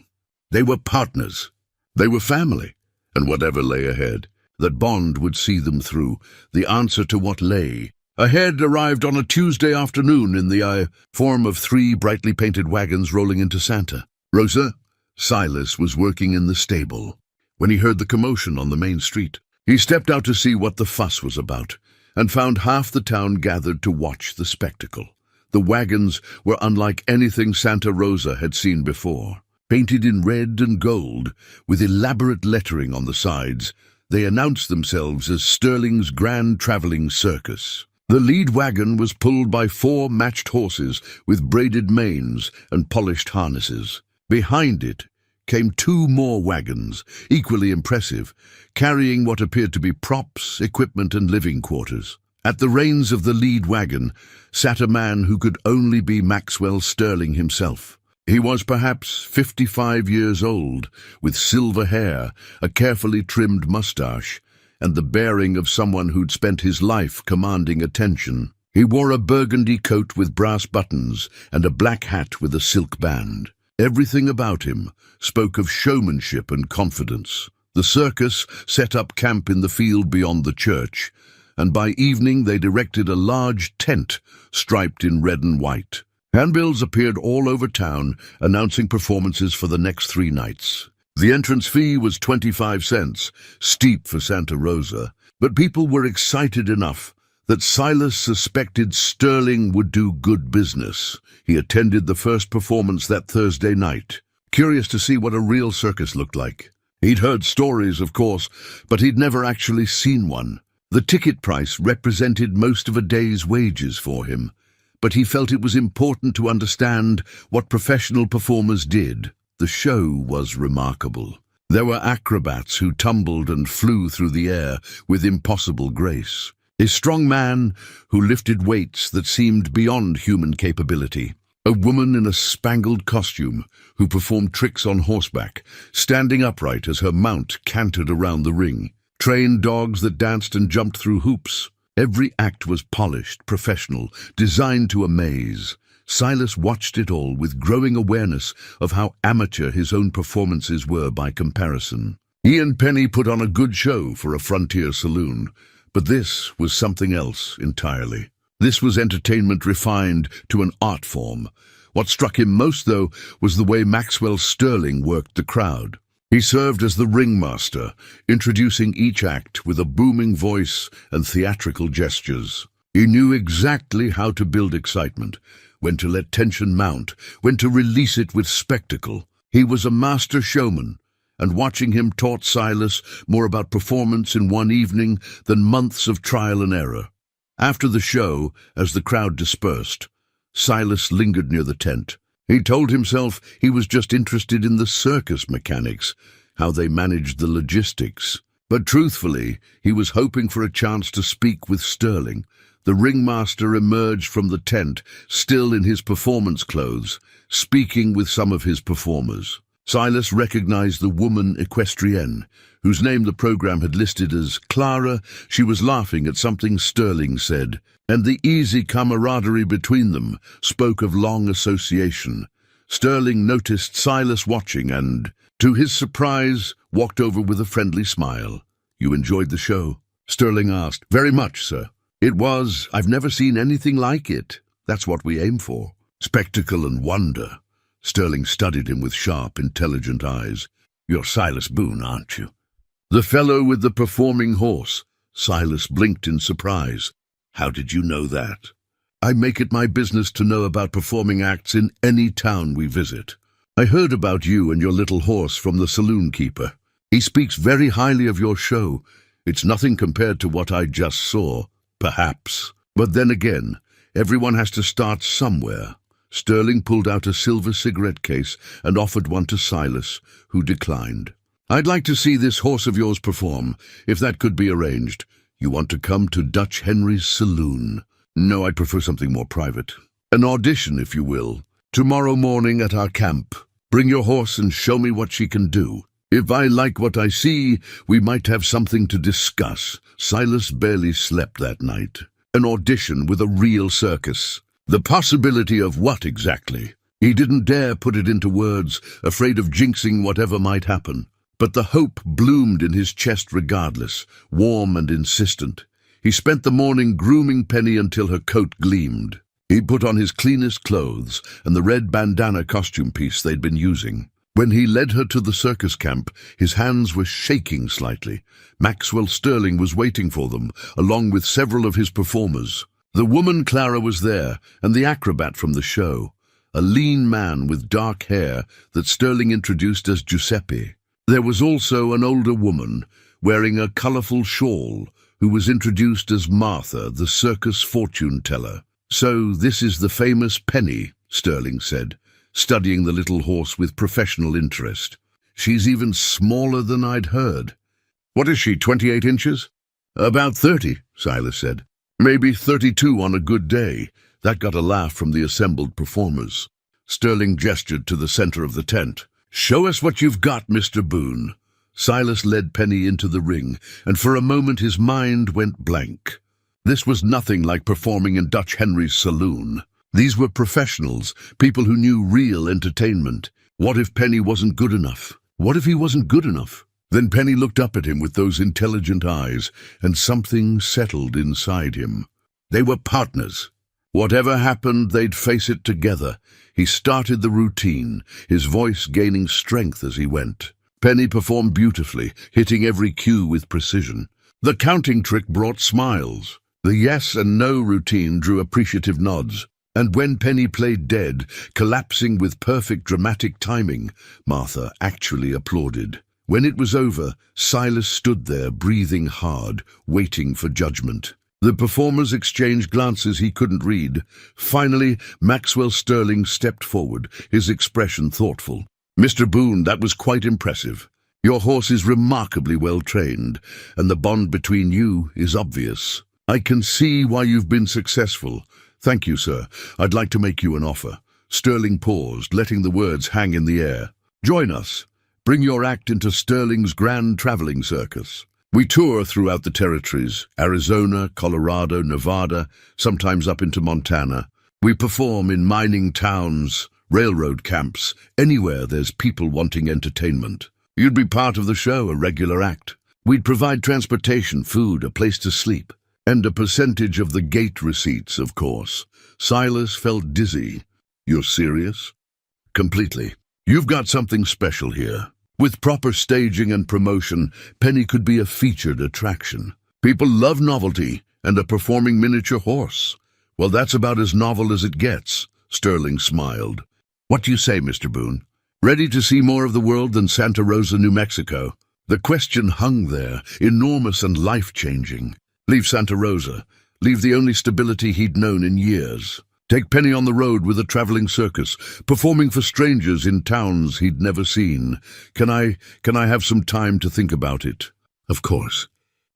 A: They were partners. They were family. And whatever lay ahead, that bond would see them through. The answer to what lay ahead arrived on a Tuesday afternoon in the form of 3 brightly painted wagons rolling into Santa Rosa. Silas was working in the stable when he heard the commotion on the main street. He stepped out to see what the fuss was about, and found half the town gathered to watch the spectacle. The wagons were unlike anything Santa Rosa had seen before. Painted in red and gold, with elaborate lettering on the sides, they announced themselves as Sterling's Grand Traveling Circus. The lead wagon was pulled by 4 matched horses with braided manes and polished harnesses. Behind it came 2 more wagons, equally impressive, carrying what appeared to be props, equipment, and living quarters. At the reins of the lead wagon sat a man who could only be Maxwell Sterling himself. He was perhaps 55 years old, with silver hair, a carefully trimmed mustache, and the bearing of someone who'd spent his life commanding attention. He wore a burgundy coat with brass buttons and a black hat with a silk band. Everything about him spoke of showmanship and confidence. The circus set up camp in the field beyond the church, and by evening they'd erected a large tent striped in red and white. Handbills appeared all over town, announcing performances for the next 3 nights. The entrance fee was 25 cents, steep for Santa Rosa, but people were excited enough that Silas suspected Sterling would do good business. He attended the first performance that Thursday night, curious to see what a real circus looked like. He'd heard stories, of course, but he'd never actually seen one. The ticket price represented most of a day's wages for him, but he felt it was important to understand what professional performers did. The show was remarkable. There were acrobats who tumbled and flew through the air with impossible grace. A strong man who lifted weights that seemed beyond human capability. A woman in a spangled costume who performed tricks on horseback, standing upright as her mount cantered around the ring. Trained dogs that danced and jumped through hoops. Every act was polished, professional, designed to amaze. Silas watched it all with growing awareness of how amateur his own performances were by comparison. He and Penny put on a good show for a frontier saloon, but this was something else entirely. This was entertainment refined to an art form. What struck him most, though, was the way Maxwell Sterling worked the crowd. He served as the ringmaster, introducing each act with a booming voice and theatrical gestures. He knew exactly how to build excitement, when to let tension mount, when to release it with spectacle. He was a master showman, and watching him taught Silas more about performance in one evening than months of trial and error. After the show, as the crowd dispersed, Silas lingered near the tent. He told himself he was just interested in the circus mechanics, how they managed the logistics. But truthfully, he was hoping for a chance to speak with Sterling. The ringmaster emerged from the tent, still in his performance clothes, speaking with some of his performers. Silas recognized the woman equestrienne, whose name the program had listed as Clara. She was laughing at something Sterling said, and the easy camaraderie between them spoke of long association. Sterling noticed Silas watching and, to his surprise, walked over with a friendly smile. "You enjoyed the show?" Sterling asked. "Very much, sir. It was. I've never seen anything like it. That's what we aim for. Spectacle and wonder." Sterling studied him with sharp, intelligent eyes. "You're Silas Boone, aren't you?" "The fellow with the performing horse." Silas blinked in surprise. "How did you know that?" "I make it my business to know about performing acts in any town we visit. I heard about you and your little horse from the saloon keeper. He speaks very highly of your show. It's nothing compared to what I just saw, perhaps. But then again, everyone has to start somewhere." Sterling pulled out a silver cigarette case and offered one to Silas, who declined. "I'd like to see this horse of yours perform, if that could be arranged. You want to come to Dutch Henry's saloon?" "No, I'd prefer something more private. An audition, if you will. Tomorrow morning at our camp. Bring your horse and show me what she can do. If I like what I see, we might have something to discuss." Silas barely slept that night. An audition with a real circus. The possibility of what exactly? He didn't dare put it into words, afraid of jinxing whatever might happen. But the hope bloomed in his chest regardless, warm and insistent. He spent the morning grooming Penny until her coat gleamed. He put on his cleanest clothes and the red bandana costume piece they'd been using. When he led her to the circus camp, his hands were shaking slightly. Maxwell Sterling was waiting for them, along with several of his performers. The woman Clara was there, and the acrobat from the show, a lean man with dark hair that Sterling introduced as Giuseppe. There was also an older woman, wearing a colorful shawl, who was introduced as Martha, the circus fortune teller. "So this is the famous Penny," Sterling said, studying the little horse with professional interest. "She's even smaller than I'd heard." "What is she, 28 inches?" "About 30, Silas said. "Maybe 32 on a good day." That got a laugh from the assembled performers. Sterling gestured to the center of the tent. "Show us what you've got, Mr. Boone." Silas led Penny into the ring, and for a moment his mind went blank. This was nothing like performing in Dutch Henry's saloon. These were professionals, people who knew real entertainment. What if Penny wasn't good enough? What if he wasn't good enough? Then Penny looked up at him with those intelligent eyes, and something settled inside him. They were partners. Whatever happened, they'd face it together. He started the routine, his voice gaining strength as he went. Penny performed beautifully, hitting every cue with precision. The counting trick brought smiles. The yes and no routine drew appreciative nods. And when Penny played dead, collapsing with perfect dramatic timing, Martha actually applauded. When it was over, Silas stood there, breathing hard, waiting for judgment. The performers exchanged glances he couldn't read. Finally, Maxwell Sterling stepped forward, his expression thoughtful. "Mr. Boone, that was quite impressive. Your horse is remarkably well trained, and the bond between you is obvious. I can see why you've been successful. Thank you, sir. I'd like to make you an offer." Sterling paused, letting the words hang in the air. "Join us. Bring your act into Sterling's grand traveling circus. We tour throughout the territories, Arizona, Colorado, Nevada, sometimes up into Montana. We perform in mining towns, railroad camps, anywhere there's people wanting entertainment. You'd be part of the show, a regular act. We'd provide transportation, food, a place to sleep, and a percentage of the gate receipts, of course." Silas felt dizzy. "You're serious?" "Completely. You've got something special here. With proper staging and promotion, Penny could be a featured attraction. People love novelty and a performing miniature horse. Well, that's about as novel as it gets." Sterling smiled. "What do you say, Mr. Boone? Ready to see more of the world than Santa Rosa, New Mexico?" The question hung there, enormous and life-changing. Leave Santa Rosa. Leave the only stability he'd known in years. Take Penny on the road with a traveling circus, performing for strangers in towns he'd never seen. Can I have some time to think about it?" Of course.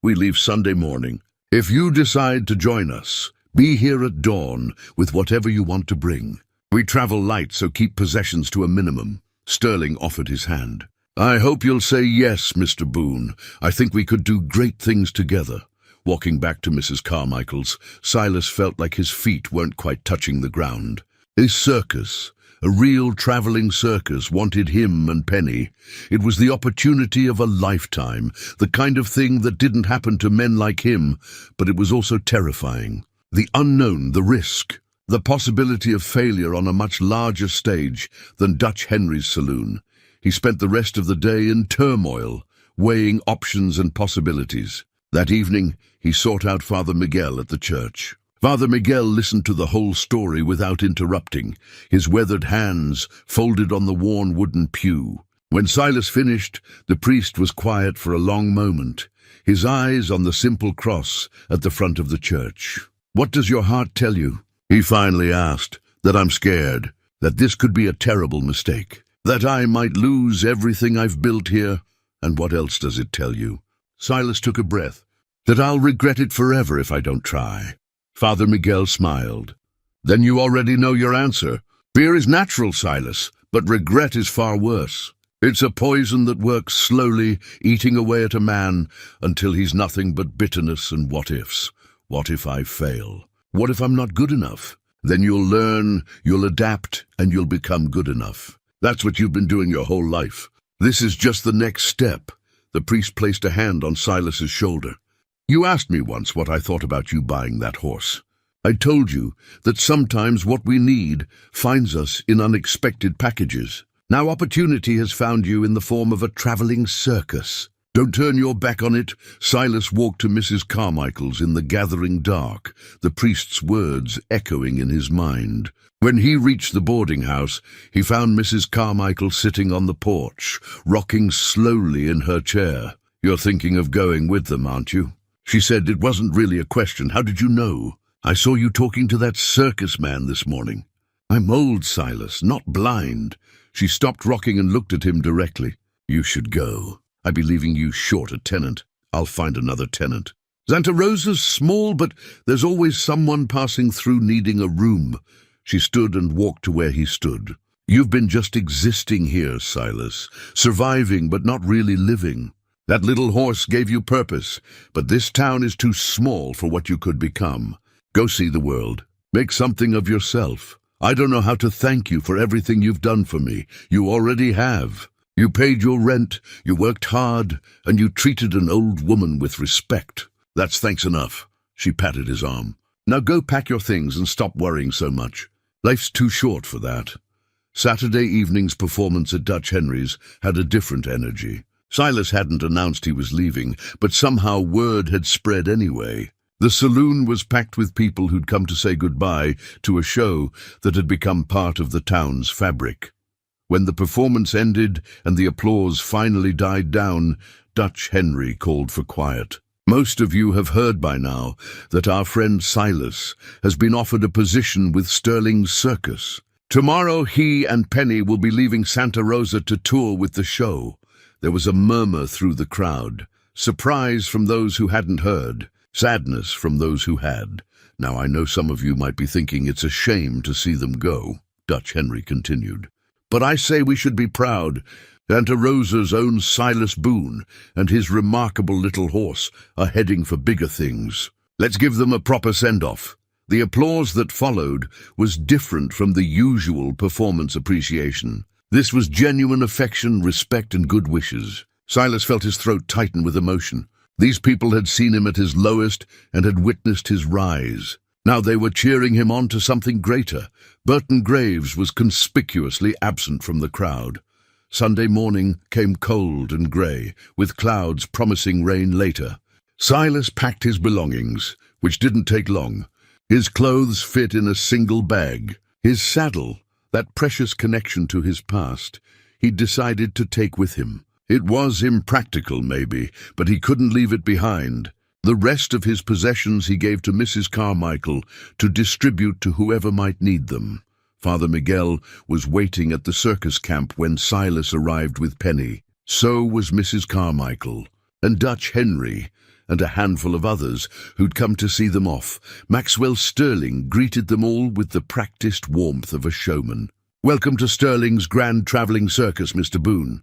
A: We leave Sunday morning. If you decide to join us, be here at dawn with whatever you want to bring. We travel light, so keep possessions to a minimum. Sterling offered his hand. I hope you'll say yes, Mr. Boone. I think we could do great things together. Walking back to Mrs. Carmichael's, Silas felt like his feet weren't quite touching the ground. A circus, a real traveling circus, wanted him and Penny. It was the opportunity of a lifetime, the kind of thing that didn't happen to men like him, but it was also terrifying. The unknown, the risk, the possibility of failure on a much larger stage than Dutch Henry's saloon. He spent the rest of the day in turmoil, weighing options and possibilities. That evening, he sought out Father Miguel at the church. Father Miguel listened to the whole story without interrupting, his weathered hands folded on the worn wooden pew. When Silas finished, the priest was quiet for a long moment, his eyes on the simple cross at the front of the church. "What does your heart tell you?" he finally asked. "That I'm scared, that this could be a terrible mistake, that I might lose everything I've built here. And what else does it tell you?" Silas took a breath. "That I'll regret it forever if I don't try." Father Miguel smiled. "Then you already know your answer. Fear is natural, Silas, but regret is far worse. It's a poison that works slowly, eating away at a man until he's nothing but bitterness and what-ifs. What if I fail? What if I'm not good enough? Then you'll learn, you'll adapt, and you'll become good enough. That's what you've been doing your whole life. This is just the next step." The priest placed a hand on Silas's shoulder. "You asked me once what I thought about you buying that horse. I told you that sometimes what we need finds us in unexpected packages. Now opportunity has found you in the form of a traveling circus. Don't turn your back on it." Silas walked to Mrs. Carmichael's in the gathering dark, the priest's words echoing in his mind. When he reached the boarding house, he found Mrs. Carmichael sitting on the porch, rocking slowly in her chair. "You're thinking of going with them, aren't you?" She said. "It wasn't really a question. How did you know? I saw you talking to that circus man this morning." "I'm old, Silas, not blind." She stopped rocking and looked at him directly. "You should go. I'd be leaving you short a tenant. I'll find another tenant. Santa Rosa's small, but there's always someone passing through needing a room." She stood and walked to where he stood. "You've been just existing here, Silas, surviving but not really living. That little horse gave you purpose, but this town is too small for what you could become. Go see the world. Make something of yourself. I don't know how to thank you for everything you've done for me. You already have. You paid your rent, you worked hard, and you treated an old woman with respect. That's thanks enough." She patted his arm. "Now go pack your things and stop worrying so much. Life's too short for that." Saturday evening's performance at Dutch Henry's had a different energy. Silas hadn't announced he was leaving, but somehow word had spread anyway. The saloon was packed with people who'd come to say goodbye to a show that had become part of the town's fabric. When the performance ended and the applause finally died down, Dutch Henry called for quiet. "Most of you have heard by now that our friend Silas has been offered a position with Sterling's circus. Tomorrow he and Penny will be leaving Santa Rosa to tour with the show." There was a murmur through the crowd, surprise from those who hadn't heard, sadness from those who had. "Now I know some of you might be thinking it's a shame to see them go," Dutch Henry continued. "But I say we should be proud. Santa Rosa's own Silas Boone and his remarkable little horse are heading for bigger things. Let's give them a proper send-off." The applause that followed was different from the usual performance appreciation. This was genuine affection, respect, and good wishes. Silas felt his throat tighten with emotion. These people had seen him at his lowest and had witnessed his rise. Now they were cheering him on to something greater. Burton Graves was conspicuously absent from the crowd. Sunday morning came cold and grey, with clouds promising rain later. Silas packed his belongings, which didn't take long. His clothes fit in a single bag. His saddle, that precious connection to his past, he decided to take with him. It was impractical, maybe, but he couldn't leave it behind. The rest of his possessions he gave to Mrs. Carmichael to distribute to whoever might need them. Father Miguel was waiting at the circus camp when Silas arrived with Penny. So was Mrs. Carmichael. and Dutch Henry, and a handful of others who'd come to see them off. Maxwell Sterling greeted them all with the practiced warmth of a showman. "Welcome to Sterling's Grand Travelling Circus, Mr. Boone.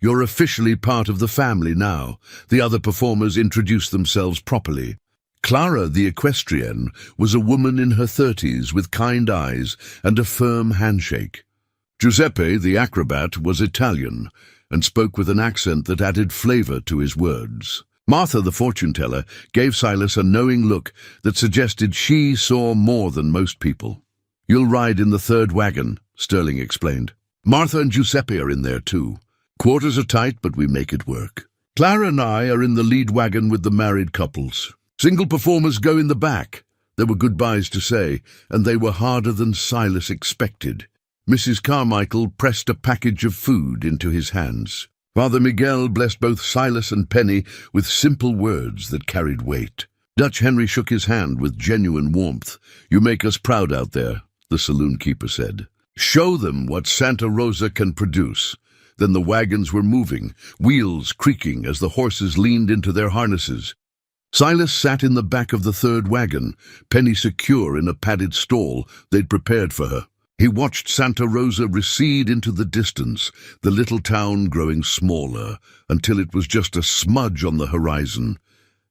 A: You're officially part of the family now." The other performers introduced themselves properly. Clara, the equestrienne, was a woman in her 30s with kind eyes and a firm handshake. Giuseppe, the acrobat, was Italian and spoke with an accent that added flavor to his words. Martha, the fortune-teller, gave Silas a knowing look that suggested she saw more than most people. "You'll ride in the third wagon," Sterling explained. "Martha and Giuseppe are in there too. Quarters are tight, but we make it work. Clara and I are in the lead wagon with the married couples. Single performers go in the back." There were goodbyes to say, and they were harder than Silas expected. Mrs. Carmichael pressed a package of food into his hands. Father Miguel blessed both Silas and Penny with simple words that carried weight. Dutch Henry shook his hand with genuine warmth. "You make us proud out there," the saloon keeper said. "Show them what Santa Rosa can produce." Then the wagons were moving, wheels creaking as the horses leaned into their harnesses. Silas sat in the back of the third wagon, Penny secure in a padded stall they'd prepared for her. He watched Santa Rosa recede into the distance, the little town growing smaller, until it was just a smudge on the horizon,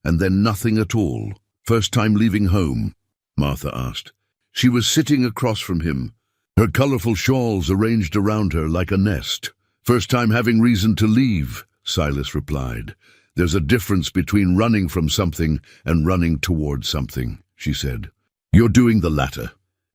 A: and then nothing at all. "First time leaving home?" Martha asked. She was sitting across from him, her colorful shawls arranged around her like a nest. "First time having reason to leave," Silas replied. "There's a difference between running from something and running towards something," she said. "You're doing the latter.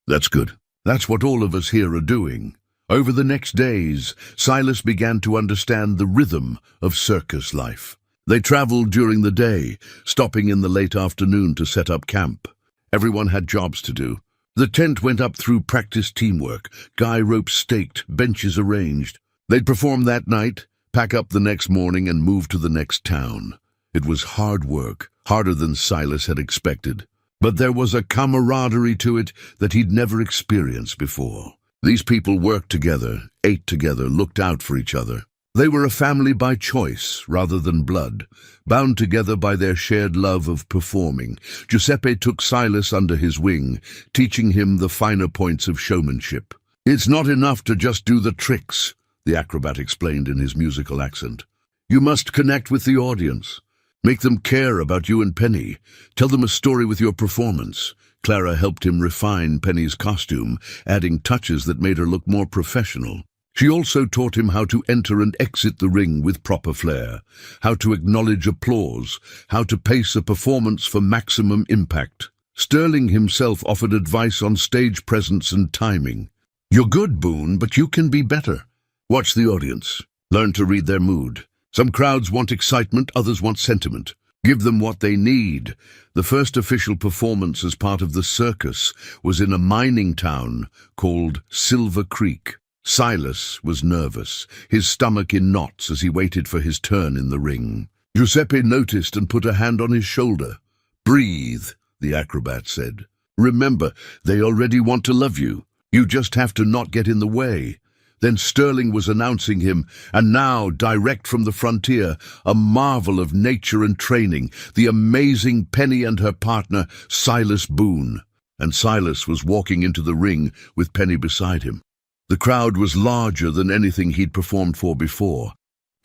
A: That's good. That's what all of us here are doing." Over the next days, Silas began to understand the rhythm of circus life. They traveled during the day, stopping in the late afternoon to set up camp. Everyone had jobs to do. The tent went up through practiced teamwork, guy ropes staked, benches arranged. They'd perform that night, pack up the next morning, and move to the next town. It was hard work, harder than Silas had expected. But there was a camaraderie to it that he'd never experienced before. These people worked together, ate together, looked out for each other. They were a family by choice rather than blood, bound together by their shared love of performing. Giuseppe took Silas under his wing, teaching him the finer points of showmanship. "It's not enough to just do the tricks," the acrobat explained in his musical accent. "You must connect with the audience. Make them care about you and Penny. Tell them a story with your performance." Clara helped him refine Penny's costume, adding touches that made her look more professional. She also taught him how to enter and exit the ring with proper flair, how to acknowledge applause, how to pace a performance for maximum impact. Sterling himself offered advice on stage presence and timing. "You're good, Boone, but you can be better. Watch the audience. Learn to read their mood. Some crowds want excitement, others want sentiment. Give them what they need." The first official performance as part of the circus was in a mining town called Silver Creek. Silas was nervous, his stomach in knots as he waited for his turn in the ring. Giuseppe noticed and put a hand on his shoulder. "Breathe," the acrobat said. "Remember, they already want to love you. You just have to not get in the way." Then Sterling was announcing him, and now, direct from the frontier, a marvel of nature and training, the amazing Penny and her partner, Silas Boone. And Silas was walking into the ring with Penny beside him. The crowd was larger than anything he'd performed for before.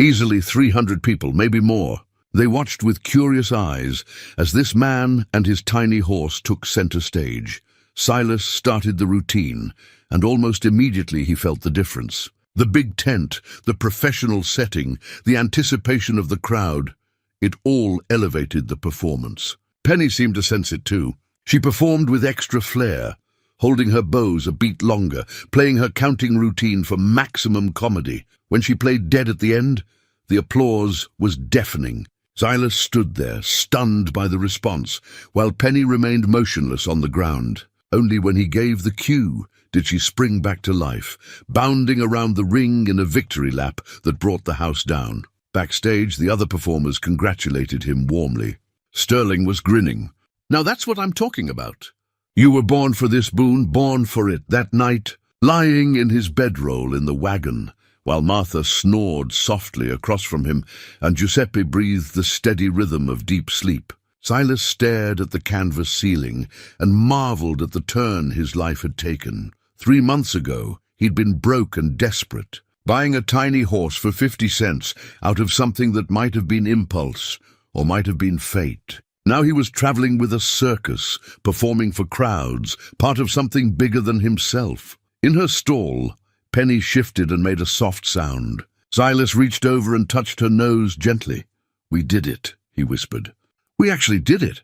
A: Easily 300 people, maybe more. They watched with curious eyes as this man and his tiny horse took center stage. Silas started the routine, and almost immediately he felt the difference. The big tent, the professional setting, the anticipation of the crowd, it all elevated the performance. Penny seemed to sense it too. She performed with extra flair, holding her bows a beat longer, playing her counting routine for maximum comedy. When she played dead at the end, the applause was deafening. Silas stood there, stunned by the response, while Penny remained motionless on the ground. Only when he gave the cue did she spring back to life, bounding around the ring in a victory lap that brought the house down. Backstage, the other performers congratulated him warmly. Sterling was grinning. "Now that's what I'm talking about. You were born for this, Boone, born for it." That night, lying in his bedroll in the wagon, while Martha snored softly across from him and Giuseppe breathed the steady rhythm of deep sleep. Silas stared at the canvas ceiling and marveled at the turn his life had taken. 3 months ago, he'd been broke and desperate, buying a tiny horse for 50 cents out of something that might have been impulse or might have been fate. Now he was traveling with a circus, performing for crowds, part of something bigger than himself. In her stall, Penny shifted and made a soft sound. Silas reached over and touched her nose gently. "We did it," he whispered. "We actually did it."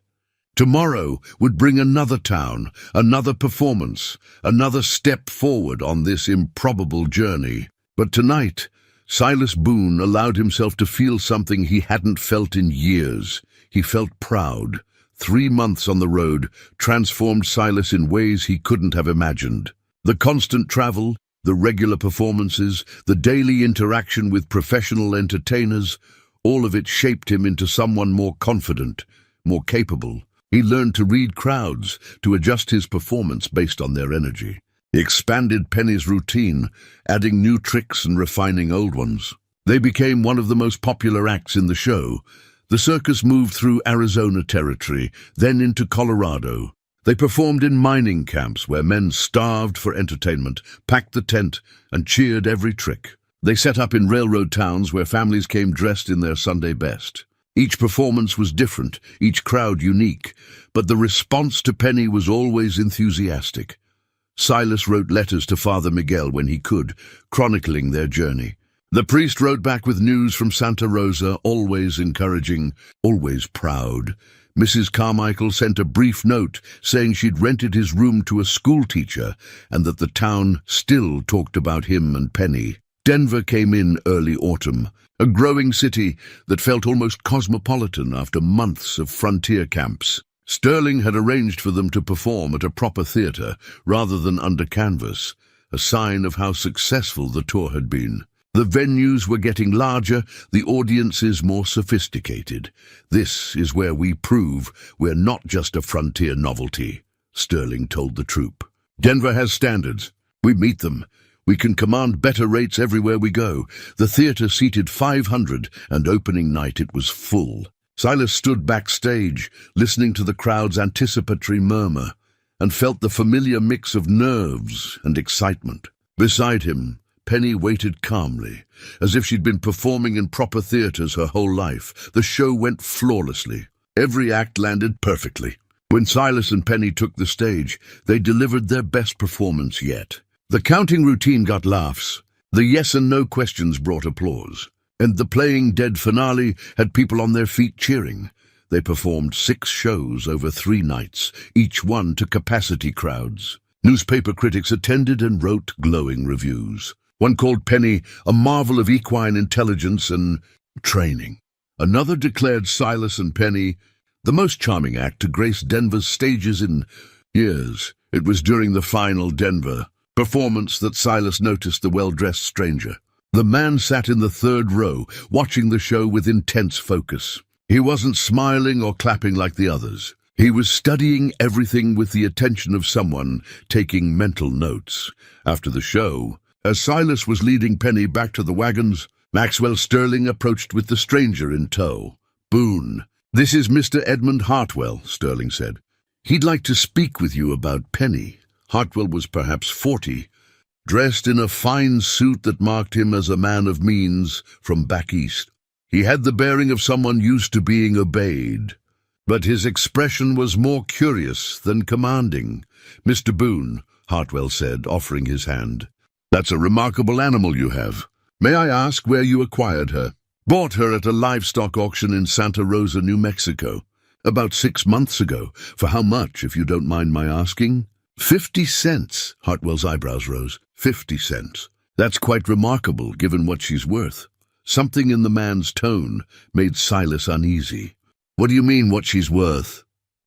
A: Tomorrow would bring another town, another performance, another step forward on this improbable journey. But tonight, Silas Boone allowed himself to feel something he hadn't felt in years. He felt proud. 3 months on the road transformed Silas in ways he couldn't have imagined. The constant travel, the regular performances, the daily interaction with professional entertainers, all of it shaped him into someone more confident, more capable. He learned to read crowds, to adjust his performance based on their energy. He expanded Penny's routine, adding new tricks and refining old ones. They became one of the most popular acts in the show. The circus moved through Arizona territory, then into Colorado. They performed in mining camps where men starved for entertainment, packed the tent, and cheered every trick. They set up in railroad towns where families came dressed in their Sunday best. Each performance was different, each crowd unique, but the response to Penny was always enthusiastic. Silas wrote letters to Father Miguel when he could, chronicling their journey. The priest wrote back with news from Santa Rosa, always encouraging, always proud. Mrs. Carmichael sent a brief note saying she'd rented his room to a schoolteacher and that the town still talked about him and Penny. Denver came in early autumn, a growing city that felt almost cosmopolitan after months of frontier camps. Sterling had arranged for them to perform at a proper theater rather than under canvas, a sign of how successful the tour had been. The venues were getting larger, the audiences more sophisticated. "This is where we prove we're not just a frontier novelty," Sterling told the troupe. "Denver has standards. We meet them. We can command better rates everywhere we go." The theater seated 500, and opening night it was full. Silas stood backstage, listening to the crowd's anticipatory murmur, and felt the familiar mix of nerves and excitement. Beside him, Penny waited calmly, as if she'd been performing in proper theaters her whole life. The show went flawlessly. Every act landed perfectly. When Silas and Penny took the stage, they delivered their best performance yet. The counting routine got laughs. The yes and no questions brought applause. And the playing dead finale had people on their feet cheering. They performed 6 shows over 3 nights, each one to capacity crowds. Newspaper critics attended and wrote glowing reviews. One called Penny a marvel of equine intelligence and training. Another declared Silas and Penny the most charming act to grace Denver's stages in years. It was during the final Denver performance that Silas noticed the well-dressed stranger. The man sat in the 3rd row, watching the show with intense focus. He wasn't smiling or clapping like the others. He was studying everything with the attention of someone taking mental notes. After the show, as Silas was leading Penny back to the wagons, Maxwell Sterling approached with the stranger in tow. "Boone, this is Mr. Edmund Hartwell," Sterling said. "He'd like to speak with you about Penny." Hartwell was perhaps 40, dressed in a fine suit that marked him as a man of means from back east. He had the bearing of someone used to being obeyed, but his expression was more curious than commanding. "Mr. Boone," Hartwell said, offering his hand. "That's a remarkable animal you have. May I ask where you acquired her?" "Bought her at a livestock auction in Santa Rosa, New Mexico, about 6 months ago. For how much, if you don't mind my asking?" 50 cents, Hartwell's eyebrows rose. 50 cents. That's quite remarkable, given what she's worth. Something in the man's tone made Silas uneasy. "What do you mean, what she's worth?"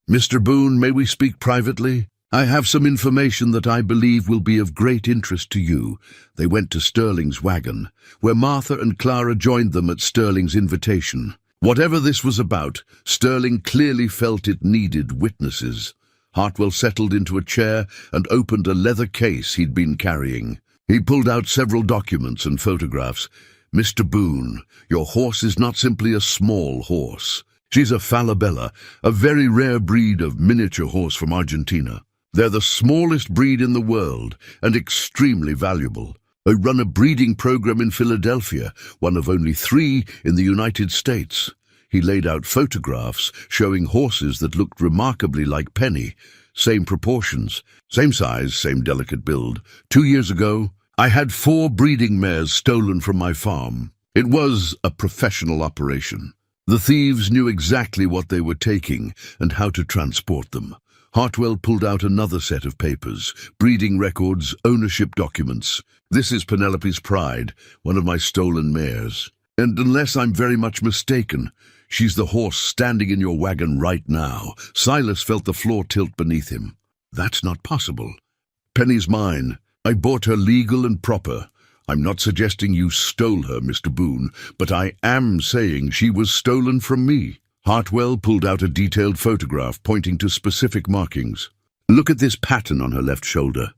A: "Mr. Boone, may we speak privately? I have some information that I believe will be of great interest to you." They went to Sterling's wagon, where Martha and Clara joined them at Sterling's invitation. Whatever this was about, Sterling clearly felt it needed witnesses. Hartwell settled into a chair and opened a leather case he'd been carrying. He pulled out several documents and photographs. "Mr. Boone, your horse is not simply a small horse. She's a Falabella, a very rare breed of miniature horse from Argentina. They're the smallest breed in the world and extremely valuable. I run a breeding program in Philadelphia, one of only 3 in the United States." He laid out photographs showing horses that looked remarkably like Penny. Same proportions, same size, same delicate build. 2 years ago, I had 4 breeding mares stolen from my farm. It was a professional operation. The thieves knew exactly what they were taking and how to transport them. Hartwell pulled out another set of papers, breeding records, ownership documents. "This is Penelope's Pride, one of my stolen mares. And unless I'm very much mistaken, she's the horse standing in your wagon right now." Silas felt the floor tilt beneath him. "That's not possible. Penny's mine. I bought her legal and proper. I'm not suggesting you stole her, Mr. Boone, but I am saying she was stolen from me." Hartwell pulled out a detailed photograph pointing to specific markings. "Look at this pattern on her left shoulder.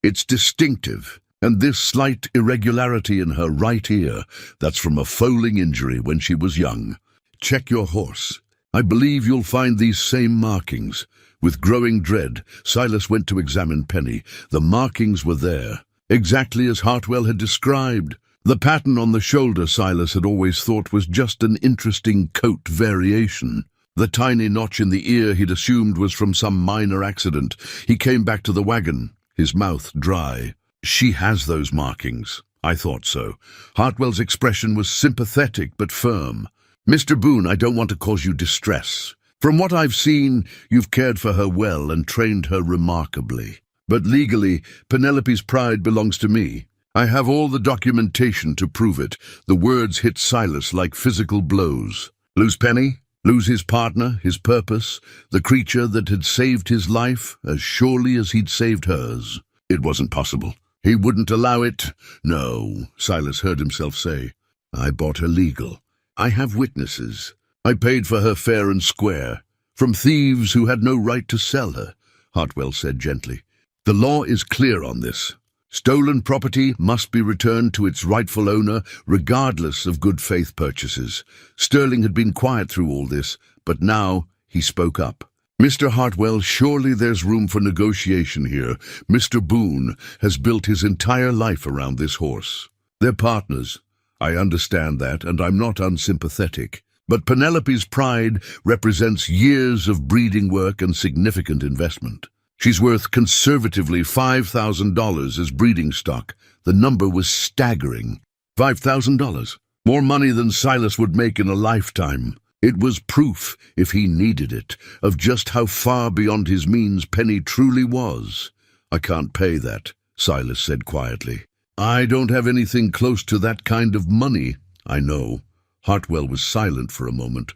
A: It's distinctive. And this slight irregularity in her right ear, that's from a foaling injury when she was young. Check your horse. I believe you'll find these same markings." With growing dread, Silas went to examine Penny. The markings were there, exactly as Hartwell had described. The pattern on the shoulder Silas had always thought was just an interesting coat variation. The tiny notch in the ear he'd assumed was from some minor accident. He came back to the wagon, his mouth dry. "She has those markings." "I thought so." Hartwell's expression was sympathetic but firm. "Mr. Boone, I don't want to cause you distress. From what I've seen, you've cared for her well and trained her remarkably. But legally, Penelope's Pride belongs to me. I have all the documentation to prove it." The words hit Silas like physical blows. Lose Penny? Lose his partner, his purpose, the creature that had saved his life as surely as he'd saved hers? It wasn't possible. He wouldn't allow it. "No," Silas heard himself say. "I bought her legal. I have witnesses. I paid for her fair and square, from thieves who had no right to sell her," Hartwell said gently. "The law is clear on this. Stolen property must be returned to its rightful owner, regardless of good faith purchases." Sterling had been quiet through all this, but now he spoke up. "Mr. Hartwell, surely there's room for negotiation here. Mr. Boone has built his entire life around this horse. They're partners. I understand that, and I'm not unsympathetic. But Penelope's Pride represents years of breeding work and significant investment. She's worth conservatively $5,000 as breeding stock." The number was staggering. $5,000. More money than Silas would make in a lifetime. It was proof, if he needed it, of just how far beyond his means Penny truly was. "I can't pay that," Silas said quietly. "I don't have anything close to that kind of money." "I know." Hartwell was silent for a moment.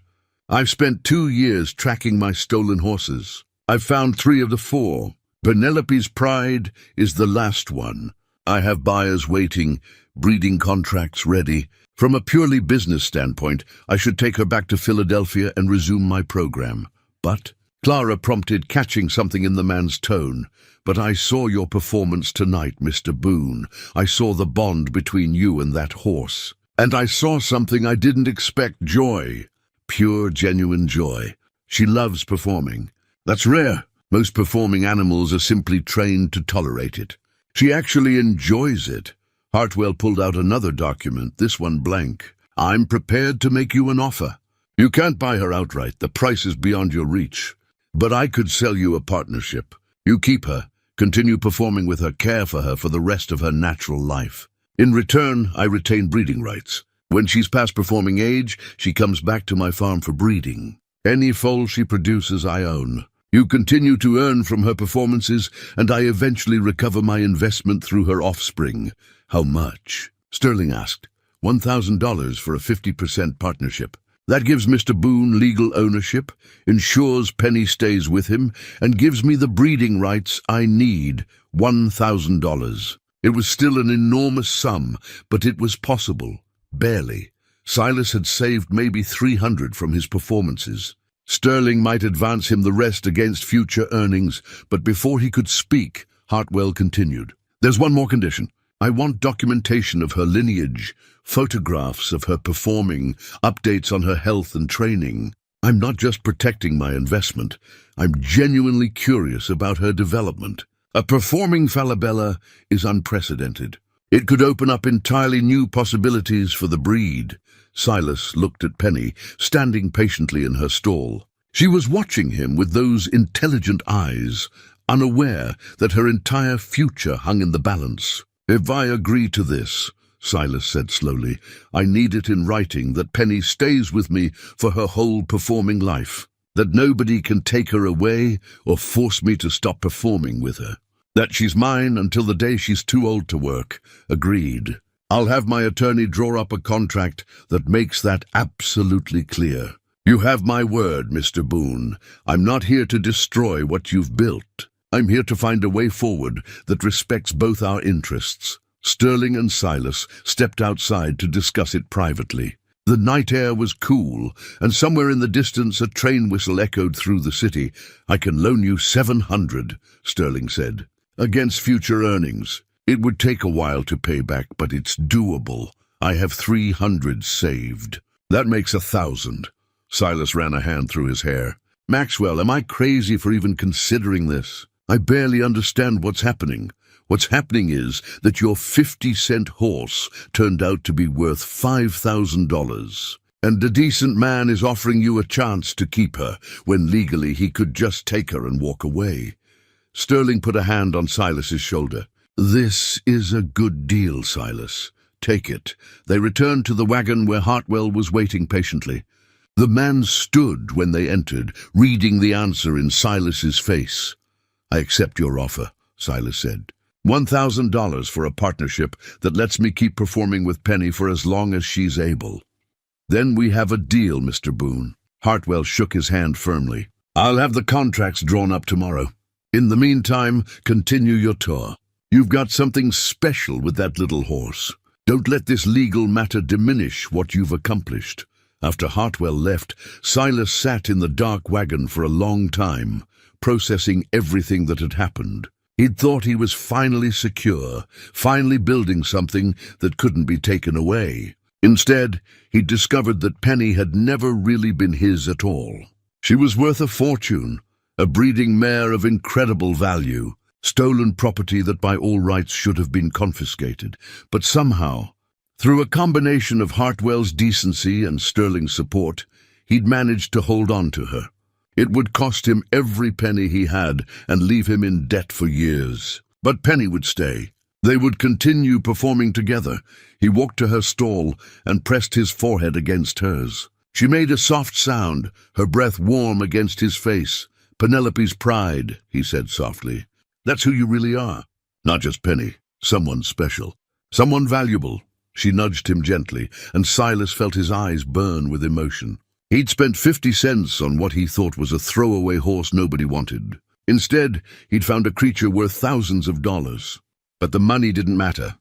A: "I've spent 2 years tracking my stolen horses. I've found 3 of the 4. Penelope's Pride is the last one. I have buyers waiting, breeding contracts ready. From a purely business standpoint, I should take her back to Philadelphia and resume my program. But," Clara prompted, catching something in the man's tone, "but I saw your performance tonight, Mr. Boone. I saw the bond between you and that horse. And I saw something I didn't expect: joy. Pure, genuine joy. She loves performing. That's rare. Most performing animals are simply trained to tolerate it. She actually enjoys it." Hartwell pulled out another document, this one blank. "I'm prepared to make you an offer. You can't buy her outright. The price is beyond your reach. But I could sell you a partnership. You keep her, continue performing with her, care for her for the rest of her natural life. In return, I retain breeding rights. When she's past performing age, she comes back to my farm for breeding. Any foal she produces, I own. You continue to earn from her performances, and I eventually recover my investment through her offspring." "How much?" Sterling asked. $1,000 for a 50% partnership. That gives Mr. Boone legal ownership, ensures Penny stays with him, and gives me the breeding rights I need, $1,000. It was still an enormous sum, but it was possible. Barely. Silas had saved maybe $300 from his performances. Sterling might advance him the rest against future earnings, but before he could speak, Hartwell continued. "There's one more condition. I want documentation of her lineage, photographs of her performing, updates on her health and training. I'm not just protecting my investment. I'm genuinely curious about her development. A performing Falabella is unprecedented. It could open up entirely new possibilities for the breed. Silas looked at Penny, standing patiently in her stall. She was watching him with those intelligent eyes, unaware that her entire future hung in the balance. "If I agree to this," Silas said slowly, "I need it in writing that Penny stays with me for her whole performing life, that nobody can take her away or force me to stop performing with her, that she's mine until the day she's too old to work." Agreed. I'll have my attorney draw up a contract that makes that absolutely clear. You have my word, Mr. Boone. I'm not here to destroy what you've built. I'm here to find a way forward that respects both our interests. Sterling and Silas stepped outside to discuss it privately. The night air was cool, and somewhere in the distance a train whistle echoed through the city. "I can loan you 700, Sterling said, "against future earnings. It would take a while to pay back, but it's doable. I have 300 saved." "That makes 1,000. Silas ran a hand through his hair. "Maxwell, am I crazy for even considering this? I barely understand what's happening. What's happening is that your 50-cent horse turned out to be worth $5,000. And a decent man is offering you a chance to keep her, when legally he could just take her and walk away." Sterling put a hand on Silas's shoulder. "This is a good deal, Silas. Take it." They returned to the wagon where Hartwell was waiting patiently. The man stood when they entered, reading the answer in Silas's face. "I accept your offer," Silas said. $1,000 for a partnership that lets me keep performing with Penny for as long as she's able." "Then we have a deal, Mr. Boone." Hartwell shook his hand firmly. "I'll have the contracts drawn up tomorrow. In the meantime, continue your tour. You've got something special with that little horse. Don't let this legal matter diminish what you've accomplished." After Hartwell left, Silas sat in the dark wagon for a long time, processing everything that had happened. He'd thought he was finally secure, finally building something that couldn't be taken away. Instead, he'd discovered that Penny had never really been his at all. She was worth a fortune, a breeding mare of incredible value, stolen property that by all rights should have been confiscated. But somehow, through a combination of Hartwell's decency and Sterling's support, he'd managed to hold on to her. It would cost him every penny he had and leave him in debt for years. But Penny would stay. They would continue performing together. He walked to her stall and pressed his forehead against hers. She made a soft sound, her breath warm against his face. "Penelope's pride," he said softly. "That's who you really are. Not just Penny. Someone special. Someone valuable." She nudged him gently, and Silas felt his eyes burn with emotion. He'd spent 50 cents on what he thought was a throwaway horse nobody wanted. Instead, he'd found a creature worth thousands of dollars. But the money didn't matter.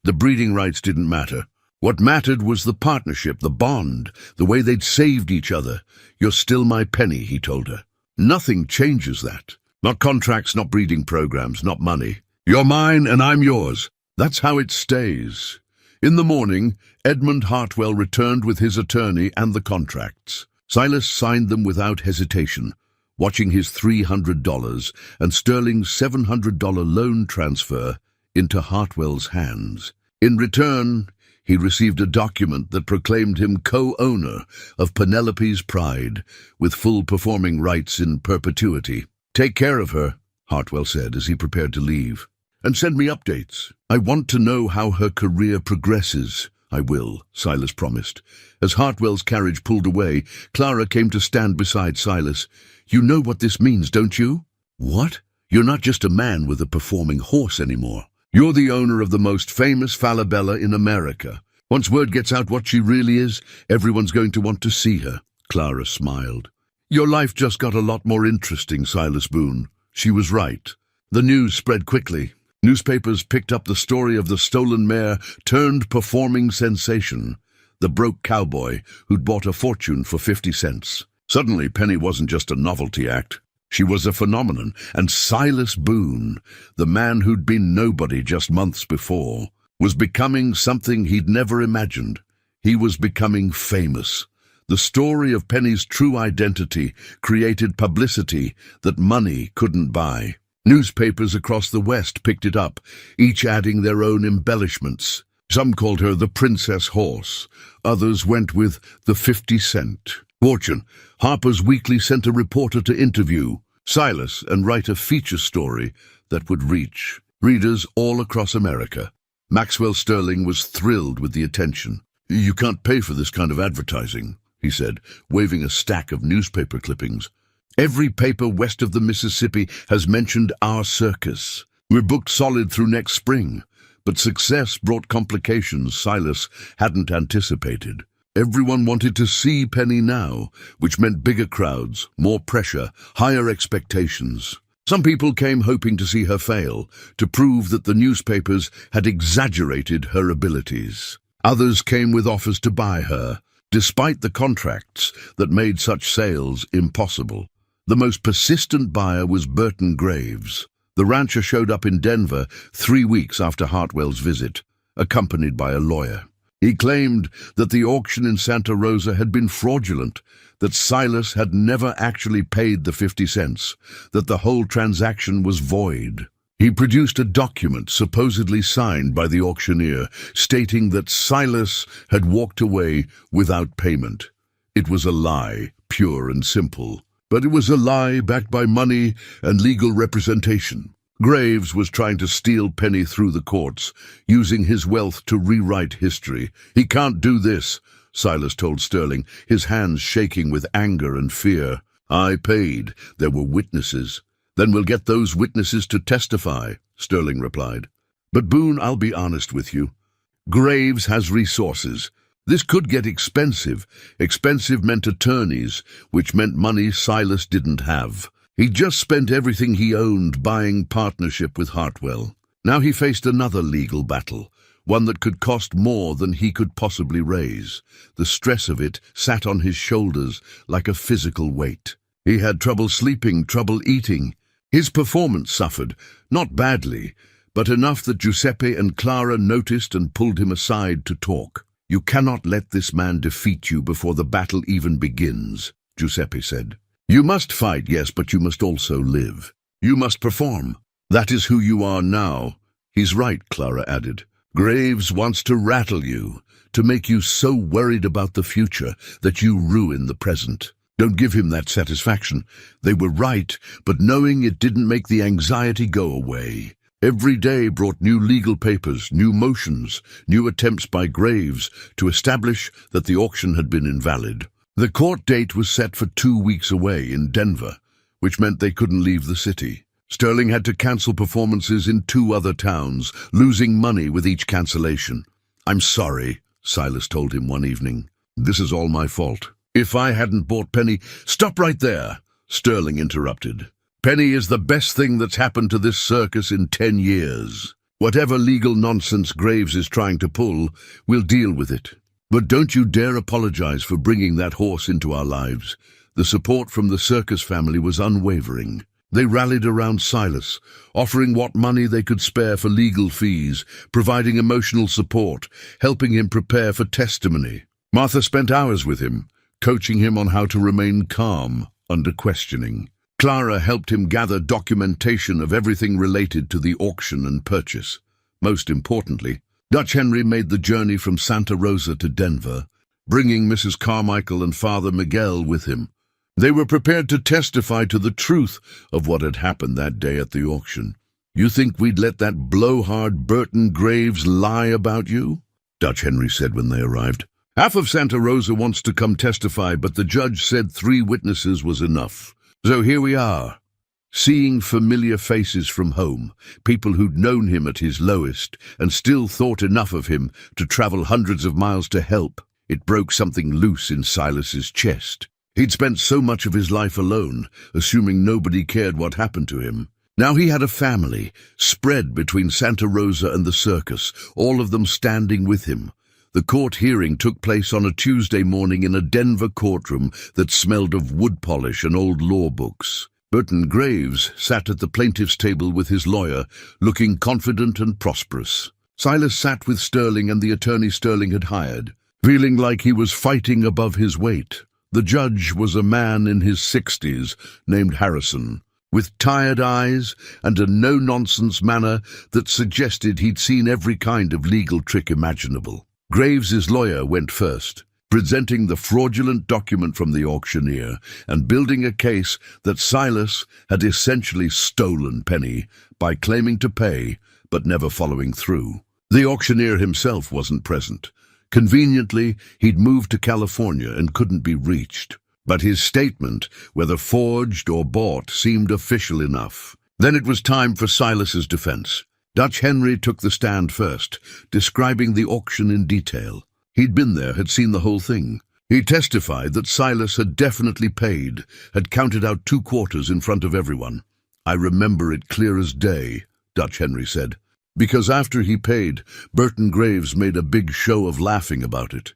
A: The breeding rights didn't matter. What mattered was the partnership, the bond, the way they'd saved each other. "You're still my Penny," he told her. "Nothing changes that. Not contracts, not breeding programs, not money. You're mine and I'm yours. That's how it stays." In the morning, Edmund Hartwell returned with his attorney and the contracts. Silas signed them without hesitation, watching his $300 and Sterling's $700 loan transfer into Hartwell's hands. In return, he received a document that proclaimed him co-owner of Penelope's Pride, with full performing rights in perpetuity. "Take care of her," Hartwell said as he prepared to leave. "And send me updates. I want to know how her career progresses." "I will," Silas promised. As Hartwell's carriage pulled away, Clara came to stand beside Silas. "You know what this means, don't you?" "What?" "You're not just a man with a performing horse anymore. You're the owner of the most famous Falabella in America. Once word gets out what she really is, everyone's going to want to see her." Clara smiled. "Your life just got a lot more interesting, Silas Boone." She was right. The news spread quickly. Newspapers picked up the story of the stolen mare turned performing sensation, the broke cowboy who'd bought a fortune for 50 cents. Suddenly, Penny wasn't just a novelty act. She was a phenomenon, and Silas Boone, the man who'd been nobody just months before, was becoming something he'd never imagined. He was becoming famous. The story of Penny's true identity created publicity that money couldn't buy. Newspapers across the West picked it up, each adding their own embellishments. Some called her the Princess Horse. Others went with the 50-cent fortune. Harper's Weekly sent a reporter to interview Silas and write a feature story that would reach readers all across America. Maxwell Sterling was thrilled with the attention. "You can't pay for this kind of advertising," he said, waving a stack of newspaper clippings. "Every paper west of the Mississippi has mentioned our circus. We're booked solid through next spring." But success brought complications Silas hadn't anticipated. Everyone wanted to see Penny now, which meant bigger crowds, more pressure, higher expectations. Some people came hoping to see her fail, to prove that the newspapers had exaggerated her abilities. Others came with offers to buy her, despite the contracts that made such sales impossible. The most persistent buyer was Burton Graves. The rancher showed up in Denver 3 weeks after Hartwell's visit, accompanied by a lawyer. He claimed that the auction in Santa Rosa had been fraudulent, that Silas had never actually paid the 50 cents, that the whole transaction was void. He produced a document supposedly signed by the auctioneer, stating that Silas had walked away without payment. It was a lie, pure and simple. But it was a lie backed by money and legal representation. Graves was trying to steal Penny through the courts, using his wealth to rewrite history. "He can't do this," Silas told Sterling, his hands shaking with anger and fear. "I paid. There were witnesses." "Then we'll get those witnesses to testify," Sterling replied. "But Boone, I'll be honest with you. Graves has resources. This could get expensive. Expensive meant attorneys, which meant money Silas didn't have. He'd just spent everything he owned buying partnership with Hartwell. Now he faced another legal battle, one that could cost more than he could possibly raise. The stress of it sat on his shoulders like a physical weight. He had trouble sleeping, trouble eating. His performance suffered, not badly, but enough that Giuseppe and Clara noticed and pulled him aside to talk. "You cannot let this man defeat you before the battle even begins," Giuseppe said. "You must fight, yes, but you must also live. You must perform. That is who you are now." "He's right," Clara added. "Graves wants to rattle you, to make you so worried about the future that you ruin the present. Don't give him that satisfaction. They were right, but knowing it didn't make the anxiety go away. Every day brought new legal papers, new motions, new attempts by Graves to establish that the auction had been invalid. The court date was set for 2 weeks away in Denver, which meant they couldn't leave the city. Sterling had to cancel performances in 2 other towns, losing money with each cancellation. "I'm sorry," Silas told him one evening. "This is all my fault. If I hadn't bought Penny—" "Stop right there," Sterling interrupted. "Penny is the best thing that's happened to this circus in 10 years. Whatever legal nonsense Graves is trying to pull, we'll deal with it. But don't you dare apologize for bringing that horse into our lives." The support from the circus family was unwavering. They rallied around Silas, offering what money they could spare for legal fees, providing emotional support, helping him prepare for testimony. Martha spent hours with him, coaching him on how to remain calm under questioning. Clara helped him gather documentation of everything related to the auction and purchase. Most importantly, Dutch Henry made the journey from Santa Rosa to Denver, bringing Mrs. Carmichael and Father Miguel with him. They were prepared to testify to the truth of what had happened that day at the auction. "You think we'd let that blowhard Burton Graves lie about you?" Dutch Henry said when they arrived. "Half of Santa Rosa wants to come testify, but the judge said 3 witnesses was enough. So here we are, seeing familiar faces from home, people who'd known him at his lowest and still thought enough of him to travel hundreds of miles to help." It broke something loose in Silas's chest. He'd spent so much of his life alone, assuming nobody cared what happened to him. Now he had a family, spread between Santa Rosa and the circus, all of them standing with him. The court hearing took place on a Tuesday morning in a Denver courtroom that smelled of wood polish and old law books. Burton Graves sat at the plaintiff's table with his lawyer, looking confident and prosperous. Silas sat with Sterling and the attorney Sterling had hired, feeling like he was fighting above his weight. The judge was a man in his 60s named Harrison, with tired eyes and a no-nonsense manner that suggested he'd seen every kind of legal trick imaginable. Graves's lawyer went first, presenting the fraudulent document from the auctioneer and building a case that Silas had essentially stolen Penny by claiming to pay but never following through. The auctioneer himself wasn't present. Conveniently, he'd moved to California and couldn't be reached. But his statement, whether forged or bought, seemed official enough. Then it was time for Silas's defense. Dutch Henry took the stand first, describing the auction in detail. He'd been there, had seen the whole thing. He testified that Silas had definitely paid, had counted out 2 quarters in front of everyone. "I remember it clear as day," Dutch Henry said, "because after he paid, Burton Graves made a big show of laughing about it.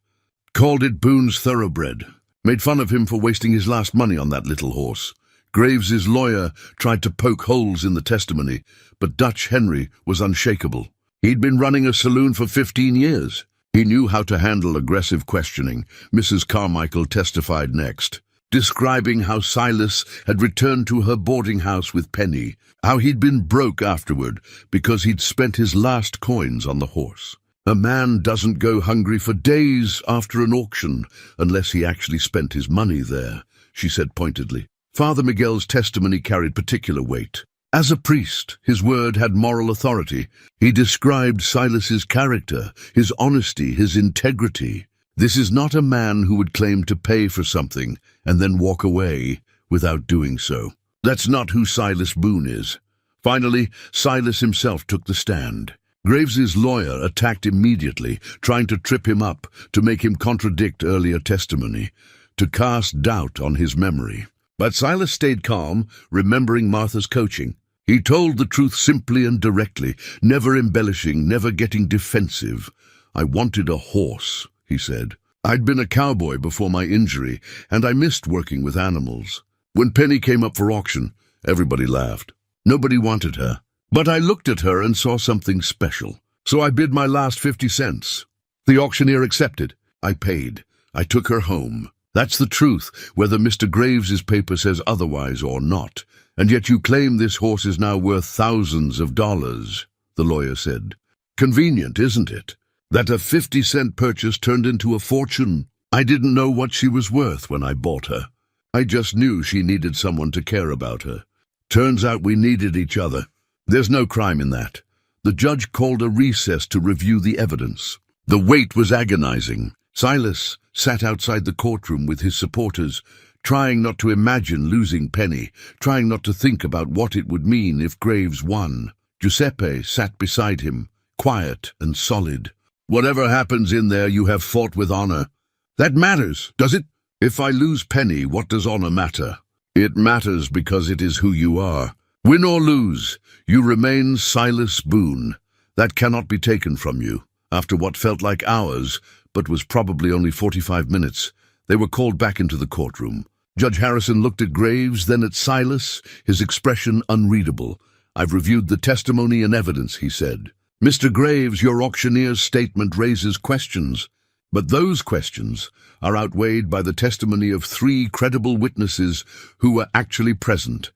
A: Called it Boone's thoroughbred. Made fun of him for wasting his last money on that little horse." Graves's lawyer tried to poke holes in the testimony, but Dutch Henry was unshakable. He'd been running a saloon for 15 years. He knew how to handle aggressive questioning. Mrs. Carmichael testified next, describing how Silas had returned to her boarding house with Penny, how he'd been broke afterward because he'd spent his last coins on the horse. "A man doesn't go hungry for days after an auction unless he actually spent his money there," she said pointedly. Father Miguel's testimony carried particular weight. As a priest, his word had moral authority. He described Silas's character, his honesty, his integrity. This is not a man who would claim to pay for something and then walk away without doing so. That's not who Silas Boone is. Finally, Silas himself took the stand. Graves's lawyer attacked immediately, trying to trip him up, to make him contradict earlier testimony, to cast doubt on his memory. But Silas stayed calm, remembering Martha's coaching. He told the truth simply and directly, never embellishing, never getting defensive. "I wanted a horse," he said. "I'd been a cowboy before my injury, and I missed working with animals. When Penny came up for auction, everybody laughed. Nobody wanted her. But I looked at her and saw something special. So I bid my last 50 cents. The auctioneer accepted. I paid. I took her home. That's the truth, whether Mr. Graves's paper says otherwise or not. And yet you claim this horse is now worth thousands of dollars," the lawyer said. "Convenient, isn't it? That a 50-cent purchase turned into a fortune. I didn't know what she was worth when I bought her. I just knew she needed someone to care about her. Turns out we needed each other. There's no crime in that." The judge called a recess to review the evidence. The wait was agonizing. Silas sat outside the courtroom with his supporters, trying not to imagine losing Penny, trying not to think about what it would mean if Graves won. Giuseppe sat beside him, quiet and solid. "Whatever happens in there, you have fought with honor. That matters, does it? If I lose Penny, what does honor matter? It matters because it is who you are. Win or lose, you remain Silas Boone. That cannot be taken from you. After what felt like hours, but was probably only 45 minutes, they were called back into the courtroom. Judge Harrison looked at Graves, then at Silas, his expression unreadable. "I've reviewed the testimony and evidence," he said. "Mr. Graves, your auctioneer's statement raises questions, but those questions are outweighed by the testimony of 3 credible witnesses who were actually present.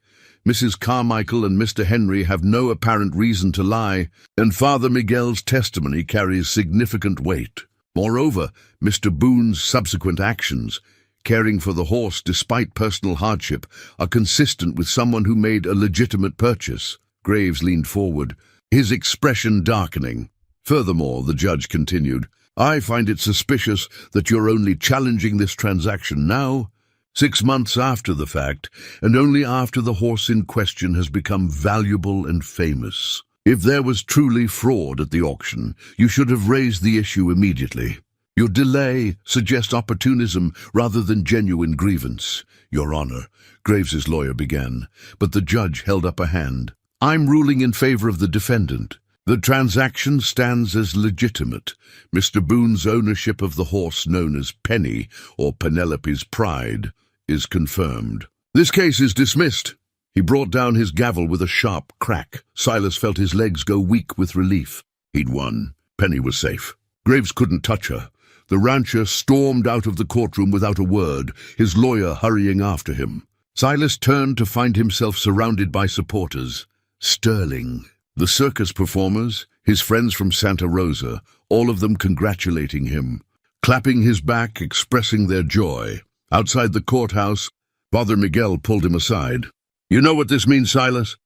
A: Mrs. Carmichael and Mr. Henry have no apparent reason to lie, and Father Miguel's testimony carries significant weight. Moreover, Mr. Boone's subsequent actions, caring for the horse despite personal hardship, are consistent with someone who made a legitimate purchase." Graves leaned forward, his expression darkening. "Furthermore," the judge continued, "I find it suspicious that you're only challenging this transaction now, 6 months after the fact, and only after the horse in question has become valuable and famous. If there was truly fraud at the auction, you should have raised the issue immediately. Your delay suggests opportunism rather than genuine grievance." "Your Honor," Graves's lawyer began, but the judge held up a hand. "I'm ruling in favor of the defendant. The transaction stands as legitimate. Mr. Boone's ownership of the horse known as Penny, or Penelope's Pride, is confirmed. This case is dismissed." He brought down his gavel with a sharp crack. Silas felt his legs go weak with relief. He'd won. Penny was safe. Graves couldn't touch her. The rancher stormed out of the courtroom without a word, his lawyer hurrying after him. Silas turned to find himself surrounded by supporters. Sterling. The circus performers, his friends from Santa Rosa, all of them congratulating him, clapping his back, expressing their joy. Outside the courthouse, Father Miguel pulled him aside. "You know what this means, Silas?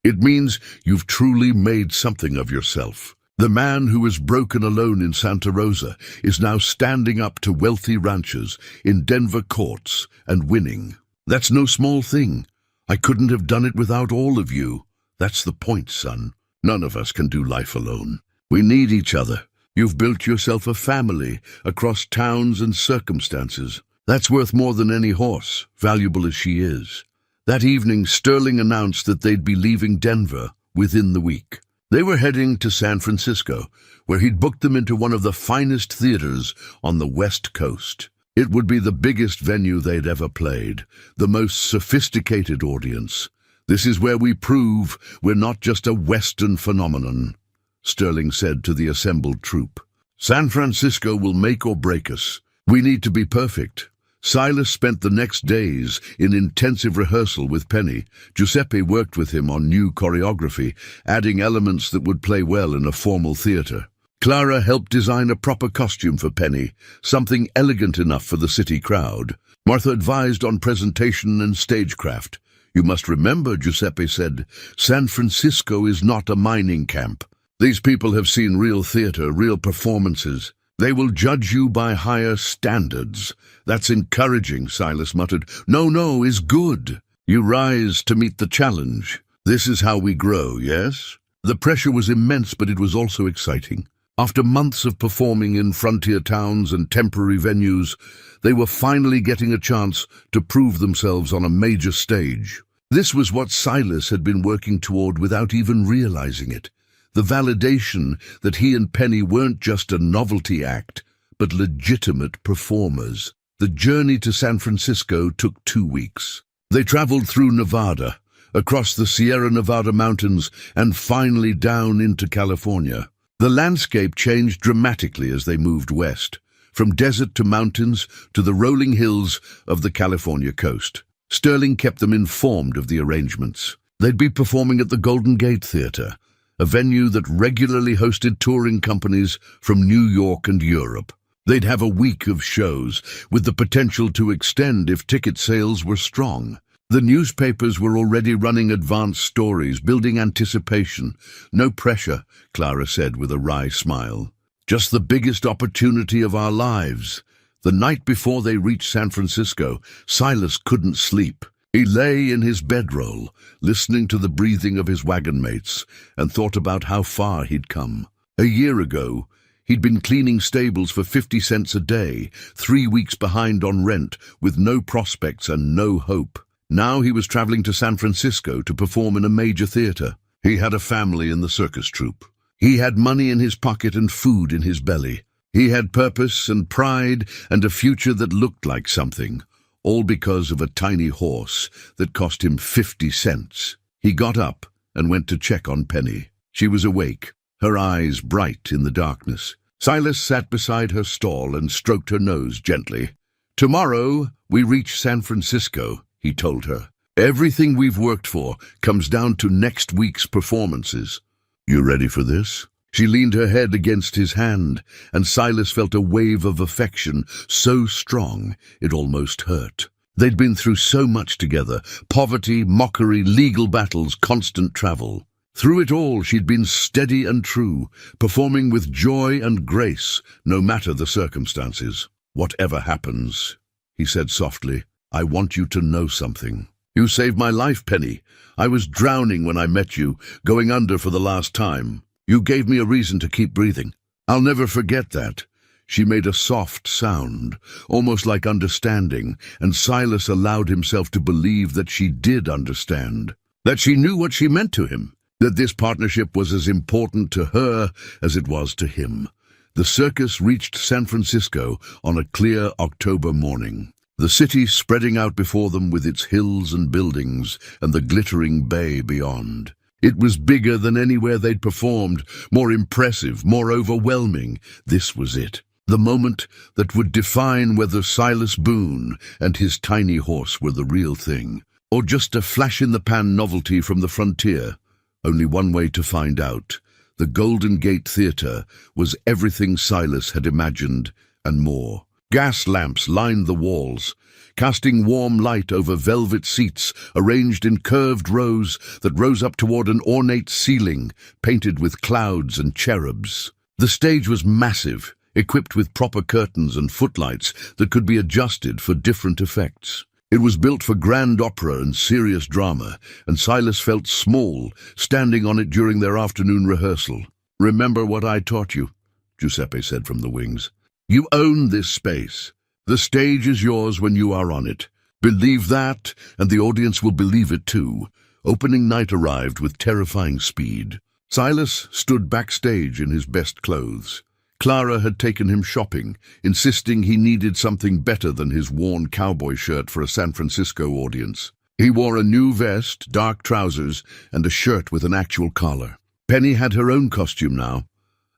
A: It means you've truly made something of yourself. The man who was broken alone in Santa Rosa is now standing up to wealthy ranchers in Denver courts and winning. That's no small thing. I couldn't have done it without all of you. That's the point, son. None of us can do life alone. We need each other. You've built yourself a family across towns and circumstances. That's worth more than any horse, valuable as she is." That evening, Sterling announced that they'd be leaving Denver within the week. They were heading to San Francisco, where he'd booked them into one of the finest theaters on the West Coast. It would be the biggest venue they'd ever played, the most sophisticated audience. "This is where we prove we're not just a Western phenomenon," Sterling said to the assembled troupe. "San Francisco will make or break us. We need to be perfect." Silas spent the next days in intensive rehearsal with Penny. Giuseppe worked with him on new choreography, adding elements that would play well in a formal theater. Clara helped design a proper costume for Penny, something elegant enough for the city crowd. Martha advised on presentation and stagecraft. "You must remember," Giuseppe said, "San Francisco is not a mining camp. These people have seen real theater, real performances. They will judge you by higher standards." "That's encouraging," Silas muttered. No, is good. You rise to meet the challenge. This is how we grow, yes?" The pressure was immense, but it was also exciting. After months of performing in frontier towns and temporary venues, they were finally getting a chance to prove themselves on a major stage. This was what Silas had been working toward without even realizing it. The validation that he and Penny weren't just a novelty act, but legitimate performers. The journey to San Francisco took 2 weeks. They traveled through Nevada, across the Sierra Nevada mountains, and finally down into California. The landscape changed dramatically as they moved west, from desert to mountains to the rolling hills of the California coast. Sterling kept them informed of the arrangements. They'd be performing at the Golden Gate Theater, a venue that regularly hosted touring companies from New York and Europe. They'd have a week of shows, with the potential to extend if ticket sales were strong. The newspapers were already running advance stories, building anticipation. "No pressure," Clara said with a wry smile. "Just the biggest opportunity of our lives." The night before they reached San Francisco, Silas couldn't sleep. He lay in his bedroll, listening to the breathing of his wagon mates, and thought about how far he'd come. A year ago, he'd been cleaning stables for 50 cents a day, 3 weeks behind on rent, with no prospects and no hope. Now he was traveling to San Francisco to perform in a major theater. He had a family in the circus troupe. He had money in his pocket and food in his belly. He had purpose and pride and a future that looked like something, all because of a tiny horse that cost him 50 cents. He got up and went to check on Penny. She was awake, her eyes bright in the darkness. Silas sat beside her stall and stroked her nose gently. "Tomorrow we reach San Francisco," he told her. "Everything we've worked for comes down to next week's performances. You ready for this?" She leaned her head against his hand, and Silas felt a wave of affection so strong it almost hurt. They'd been through so much together: poverty, mockery, legal battles, constant travel. Through it all, she'd been steady and true, performing with joy and grace, no matter the circumstances. "Whatever happens," he said softly, "I want you to know something. You saved my life, Penny. I was drowning when I met you, going under for the last time. You gave me a reason to keep breathing. I'll never forget that." She made a soft sound, almost like understanding, and Silas allowed himself to believe that she did understand, that she knew what she meant to him, that this partnership was as important to her as it was to him. The circus reached San Francisco on a clear October morning. the city spreading out before them with its hills and buildings and the glittering bay beyond. It was bigger than anywhere they'd performed, more impressive, more overwhelming. This was it. The moment that would define whether Silas Boone and his tiny horse were the real thing, or just a flash-in-the-pan novelty from the frontier. Only one way to find out. The Golden Gate Theatre was everything Silas had imagined and more. Gas lamps lined the walls, casting warm light over velvet seats arranged in curved rows that rose up toward an ornate ceiling painted with clouds and cherubs. The stage was massive, equipped with proper curtains and footlights that could be adjusted for different effects. It was built for grand opera and serious drama, and Silas felt small, standing on it during their afternoon rehearsal. "Remember what I taught you," Giuseppe said from the wings. "You own this space. The stage is yours when you are on it. Believe that, and the audience will believe it too." Opening night arrived with terrifying speed. Silas stood backstage in his best clothes. Clara had taken him shopping, insisting he needed something better than his worn cowboy shirt for a San Francisco audience. He wore a new vest, dark trousers, and a shirt with an actual collar. Penny had her own costume now.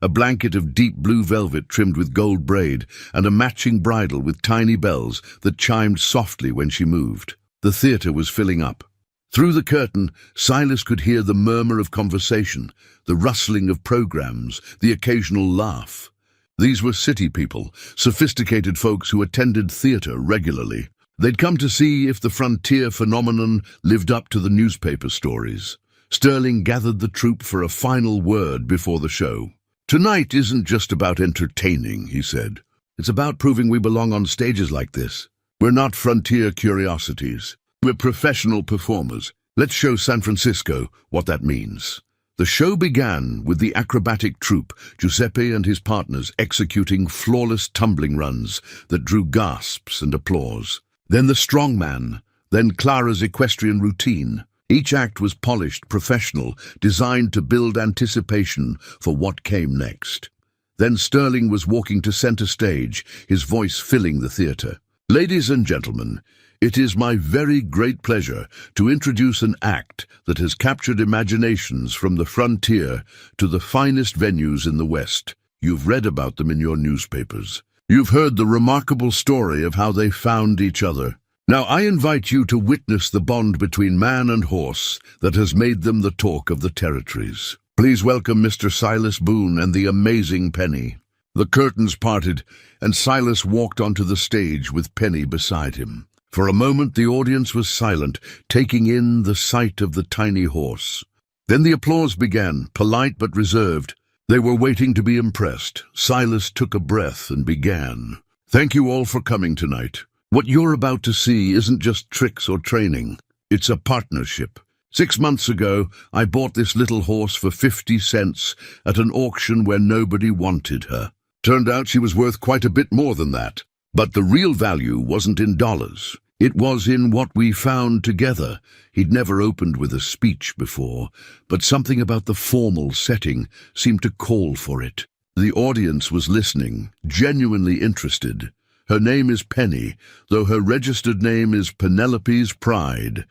A: A blanket of deep blue velvet trimmed with gold braid, and a matching bridle with tiny bells that chimed softly when she moved. The theater was filling up. Through the curtain, Silas could hear the murmur of conversation, the rustling of programs, the occasional laugh. These were city people, sophisticated folks who attended theater regularly. They'd come to see if the frontier phenomenon lived up to the newspaper stories. Sterling gathered the troupe for a final word before the show. "Tonight isn't just about entertaining," he said. "It's about proving we belong on stages like this. We're not frontier curiosities. We're professional performers. Let's show San Francisco what that means." The show began with the acrobatic troupe, Giuseppe and his partners executing flawless tumbling runs that drew gasps and applause. Then the strongman, then Clara's equestrian routine. Each act was polished, professional, designed to build anticipation for what came next. Then Sterling was walking to center stage, his voice filling the theater. "Ladies and gentlemen, it is my very great pleasure to introduce an act that has captured imaginations from the frontier to the finest venues in the West. You've read about them in your newspapers. You've heard the remarkable story of how they found each other. Now I invite you to witness the bond between man and horse that has made them the talk of the territories. Please welcome Mr. Silas Boone and the amazing Penny." The curtains parted, and Silas walked onto the stage with Penny beside him. For a moment the audience was silent, taking in the sight of the tiny horse. Then the applause began, polite but reserved. They were waiting to be impressed. Silas took a breath and began. "Thank you all for coming tonight. What you're about to see isn't just tricks or training. It's a partnership. 6 months ago, I bought this little horse for 50 cents at an auction where nobody wanted her. Turned out she was worth quite a bit more than that. But the real value wasn't in dollars. It was in what we found together." He'd never opened with a speech before, but something about the formal setting seemed to call for it. The audience was listening, genuinely interested. Her name is Penny, though her registered name is Penelope's Pride.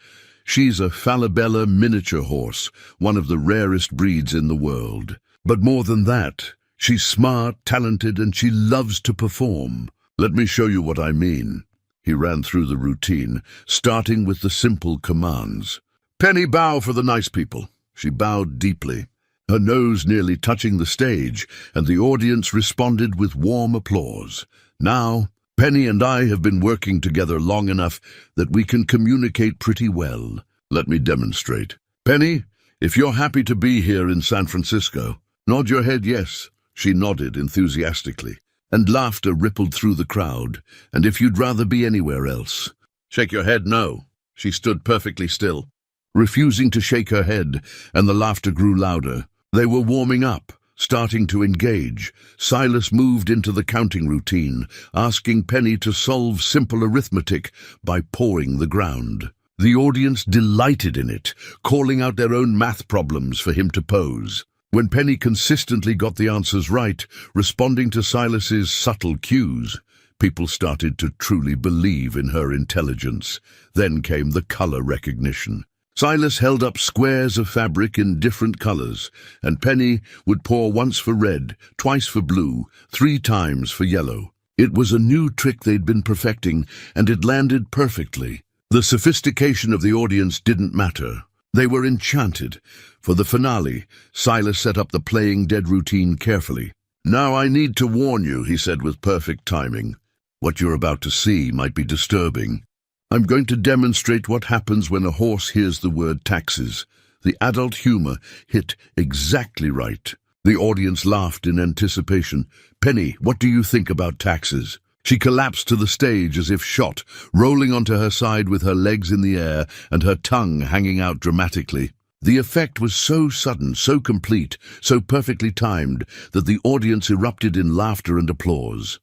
A: She's a Falabella miniature horse, one of the rarest breeds in the world. But more than that, she's smart, talented, and she loves to perform. Let me show you what I mean. He ran through the routine, starting with the simple commands. "Penny, bow for the nice people." She bowed deeply, her nose nearly touching the stage, and the audience responded with warm applause. "Now, Penny and I have been working together long enough that we can communicate pretty well. Let me demonstrate. Penny, if you're happy to be here in San Francisco, nod your head yes." She nodded enthusiastically, and laughter rippled through the crowd. "And if you'd rather be anywhere else, shake your head no." She stood perfectly still, refusing to shake her head, and the laughter grew louder. They were warming up, starting to engage. Silas moved into the counting routine, asking Penny to solve simple arithmetic by pawing the ground. The audience delighted in it, calling out their own math problems for him to pose. When Penny consistently got the answers right, responding to Silas's subtle cues, People started to truly believe in her intelligence. Then came the color recognition. Silas held up squares of fabric in different colors, and Penny would pour once for red, twice for blue, 3 times for yellow. It was a new trick they'd been perfecting, and it landed perfectly. The sophistication of the audience didn't matter. They were enchanted. For the finale, Silas set up the playing dead routine carefully. "Now I need to warn you," he said with perfect timing. "What you're about to see might be disturbing. I'm going to demonstrate what happens when a horse hears the word taxes." The adult humor hit exactly right. The audience laughed in anticipation. "Penny, what do you think about taxes?" She collapsed to the stage as if shot, rolling onto her side with her legs in the air and her tongue hanging out dramatically. The effect was so sudden, so complete, so perfectly timed that the audience erupted in laughter and applause.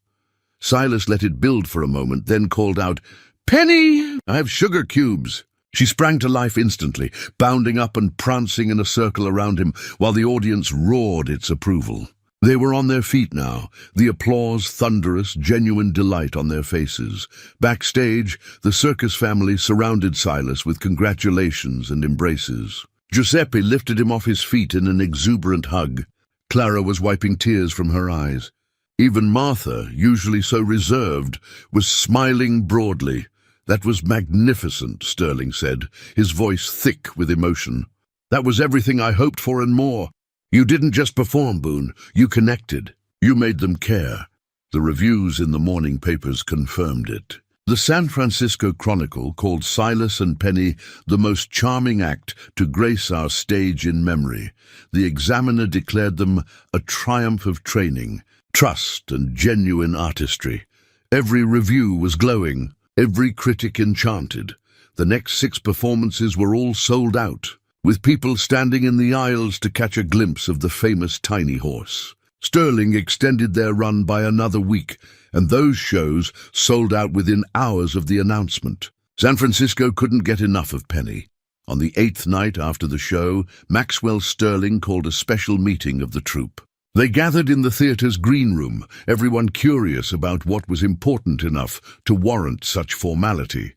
A: Silas let it build for a moment, then called out, "Penny, I have sugar cubes." She sprang to life instantly, bounding up and prancing in a circle around him, while the audience roared its approval. They were on their feet now, the applause thunderous, genuine delight on their faces. Backstage, the circus family surrounded Silas with congratulations and embraces. Giuseppe lifted him off his feet in an exuberant hug. Clara was wiping tears from her eyes. Even Martha, usually so reserved, was smiling broadly. "That was magnificent," Sterling said, his voice thick with emotion. "That was everything I hoped for and more. You didn't just perform, Boone. You connected. You made them care." The reviews in the morning papers confirmed it. The San Francisco Chronicle called Silas and Penny the most charming act to grace our stage in memory. The Examiner declared them a triumph of training, trust, and genuine artistry. Every review was glowing, every critic enchanted. The next 6 performances were all sold out, with people standing in the aisles to catch a glimpse of the famous tiny horse. Sterling extended their run by another week, and those shows sold out within hours of the announcement. San Francisco couldn't get enough of Penny. On the 8th night after the show, Maxwell Sterling called a special meeting of the troupe. They gathered in the theater's green room, everyone curious about what was important enough to warrant such formality.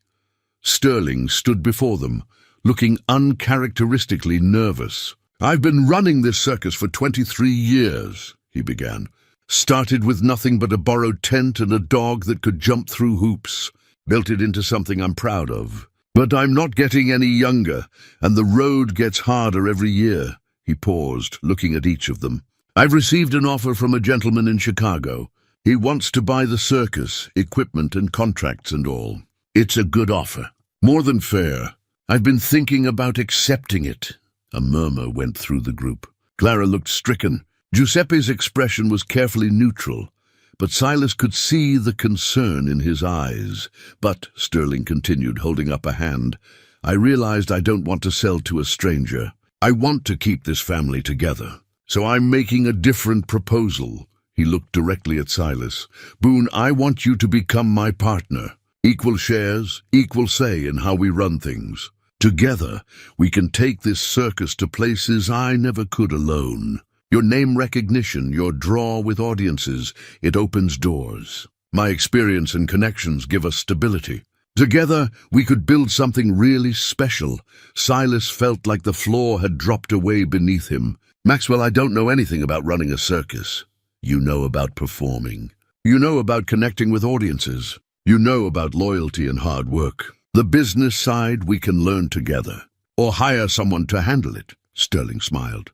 A: Sterling stood before them, looking uncharacteristically nervous. "I've been running this circus for 23 years, he began. "Started with nothing but a borrowed tent and a dog that could jump through hoops. Built it into something I'm proud of. But I'm not getting any younger, and the road gets harder every year." He paused, looking at each of them. "I've received an offer from a gentleman in Chicago. He wants to buy the circus, equipment and contracts and all. It's a good offer. More than fair. I've been thinking about accepting it." A murmur went through the group. Clara looked stricken. Giuseppe's expression was carefully neutral, but Silas could see the concern in his eyes. "But," Sterling continued, holding up a hand, "I realized I don't want to sell to a stranger. I want to keep this family together. So I'm making a different proposal." He looked directly at Silas. "Boone, I want you to become my partner. Equal shares, equal say in how we run things. Together, we can take this circus to places I never could alone. Your name recognition, your draw with audiences, it opens doors. My experience and connections give us stability. Together, we could build something really special." Silas felt like the floor had dropped away beneath him. "Maxwell, I don't know anything about running a circus. You know about performing. You know about connecting with audiences. You know about loyalty and hard work. The business side we can learn together. Or hire someone to handle it." Sterling smiled.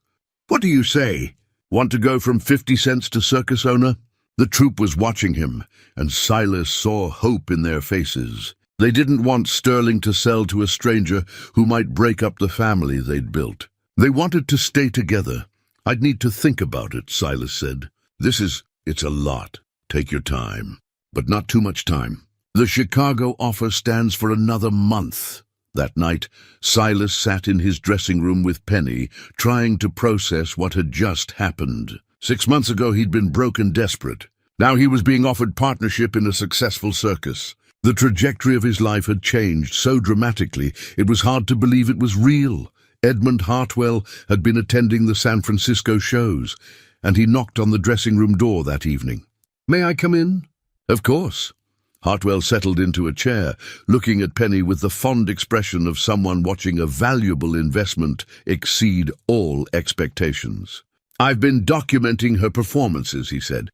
A: "What do you say? Want to go from 50 cents to circus owner?" The troupe was watching him, and Silas saw hope in their faces. They didn't want Sterling to sell to a stranger who might break up the family they'd built. They wanted to stay together. "I'd need to think about it," Silas said. It's a lot. Take your time, but not too much time. The Chicago offer stands for another month." That night, Silas sat in his dressing room with Penny, trying to process what had just happened. 6 months ago, he'd been broke and desperate. Now he was being offered partnership in a successful circus. The trajectory of his life had changed so dramatically, it was hard to believe it was real. Edmund Hartwell had been attending the San Francisco shows, and he knocked on the dressing room door that evening. "May I come in?" Of course. Hartwell settled into a chair, looking at Penny with the fond expression of someone watching a valuable investment exceed all expectations. I've been documenting her performances, he said.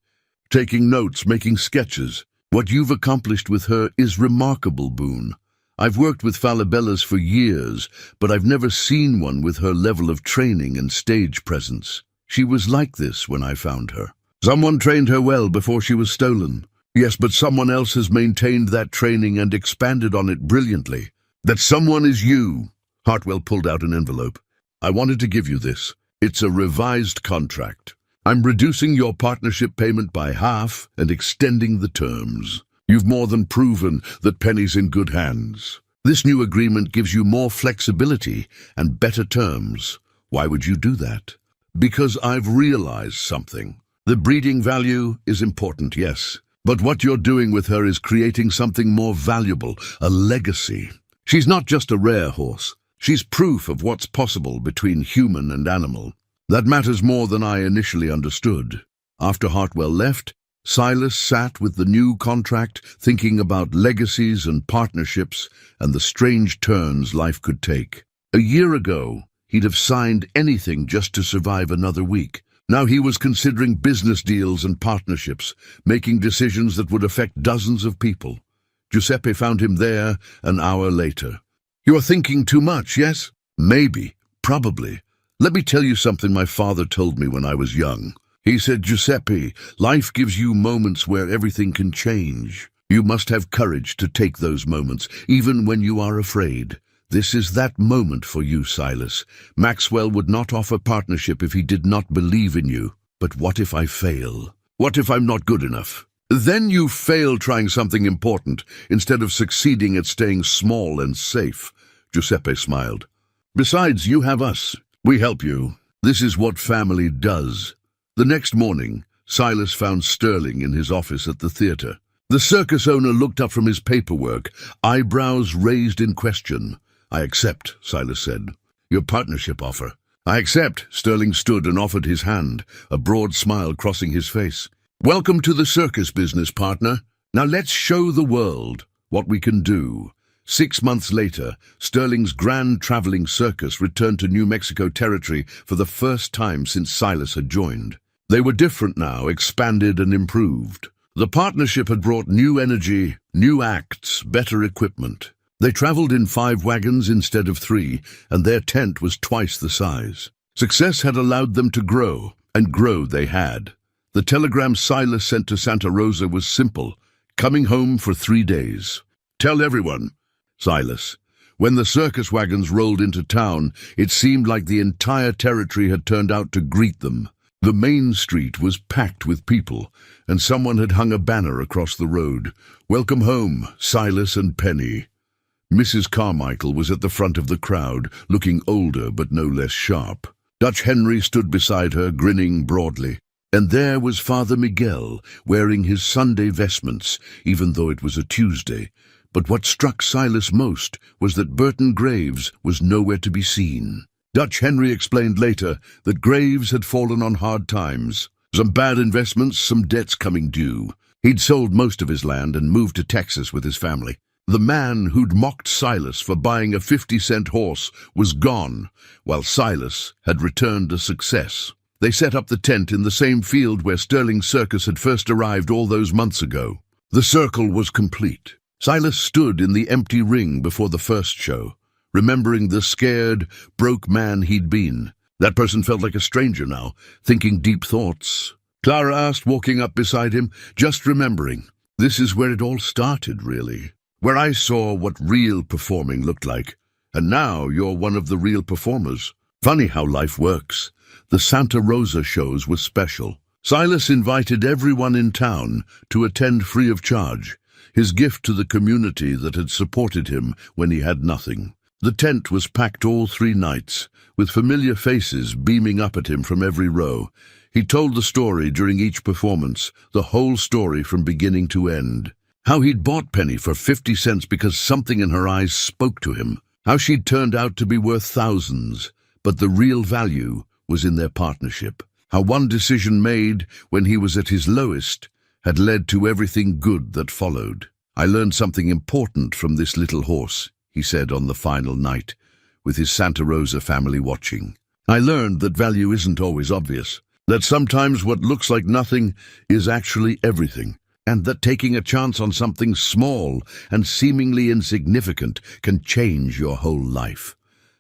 A: Taking notes, making sketches. What you've accomplished with her is remarkable, Boone. I've worked with Falabellas for years, but I've never seen one with her level of training and stage presence. She was like this when I found her. Someone trained her well before she was stolen. Yes, but someone else has maintained that training and expanded on it brilliantly. That someone is you. Hartwell pulled out an envelope. I wanted to give you this. It's a revised contract. I'm reducing your partnership payment by half and extending the terms. You've more than proven that Penny's in good hands. This new agreement gives you more flexibility and better terms. Why would you do that? Because I've realized something. The breeding value is important, yes. But what you're doing with her is creating something more valuable, a legacy. She's not just a rare horse. She's proof of what's possible between human and animal. That matters more than I initially understood. After Hartwell left, Silas sat with the new contract, thinking about legacies and partnerships and the strange turns life could take. A year ago, he'd have signed anything just to survive another week. Now he was considering business deals and partnerships, making decisions that would affect dozens of people. Giuseppe found him there an hour later. You're thinking too much, yes? Maybe, probably. Let me tell you something my father told me when I was young. He said, Giuseppe, life gives you moments where everything can change. You must have courage to take those moments, even when you are afraid. This is that moment for you, Silas. Maxwell would not offer partnership if he did not believe in you. But what if I fail? What if I'm not good enough? Then you fail trying something important, instead of succeeding at staying small and safe. Giuseppe smiled. Besides, you have us. We help you. This is what family does. The next morning, Silas found Sterling in his office at the theater. The circus owner looked up from his paperwork, eyebrows raised in question. I accept, Silas said. Your partnership offer. I accept. Sterling stood and offered his hand, a broad smile crossing his face. Welcome to the circus business, partner. Now let's show the world what we can do. 6 months later, Sterling's grand traveling circus returned to New Mexico territory for the first time since Silas had joined. They were different now, expanded and improved. The partnership had brought new energy, new acts, better equipment. They traveled in 5 wagons instead of 3, and their tent was twice the size. Success had allowed them to grow, and grow they had. The telegram Silas sent to Santa Rosa was simple, coming home for 3 days. Tell everyone, Silas. When the circus wagons rolled into town, it seemed like the entire territory had turned out to greet them. The main street was packed with people, and someone had hung a banner across the road. Welcome home, Silas and Penny. Mrs. Carmichael was at the front of the crowd, looking older but no less sharp. Dutch Henry stood beside her, grinning broadly. And there was Father Miguel, wearing his Sunday vestments, even though it was a Tuesday. But what struck Silas most was that Burton Graves was nowhere to be seen. Dutch Henry explained later that Graves had fallen on hard times. Some bad investments, some debts coming due. He'd sold most of his land and moved to Texas with his family. The man who'd mocked Silas for buying a 50-cent horse was gone, while Silas had returned a success. They set up the tent in the same field where Sterling Circus had first arrived all those months ago. The circle was complete. Silas stood in the empty ring before the first show, remembering the scared, broke man he'd been. That person felt like a stranger now, thinking deep thoughts. Clara asked, walking up beside him, just remembering. This is where it all started, really. Where I saw what real performing looked like. And now you're one of the real performers. Funny how life works. The Santa Rosa shows were special. Silas invited everyone in town to attend free of charge, his gift to the community that had supported him when he had nothing. The tent was packed all 3 nights, with familiar faces beaming up at him from every row. He told the story during each performance, the whole story from beginning to end. How he'd bought Penny for 50 cents because something in her eyes spoke to him. How she'd turned out to be worth thousands, but the real value was in their partnership. How one decision made when he was at his lowest had led to everything good that followed. "I learned something important from this little horse," he said on the final night, with his Santa Rosa family watching. "I learned that value isn't always obvious, that sometimes what looks like nothing is actually everything, and that taking a chance on something small and seemingly insignificant can change your whole life."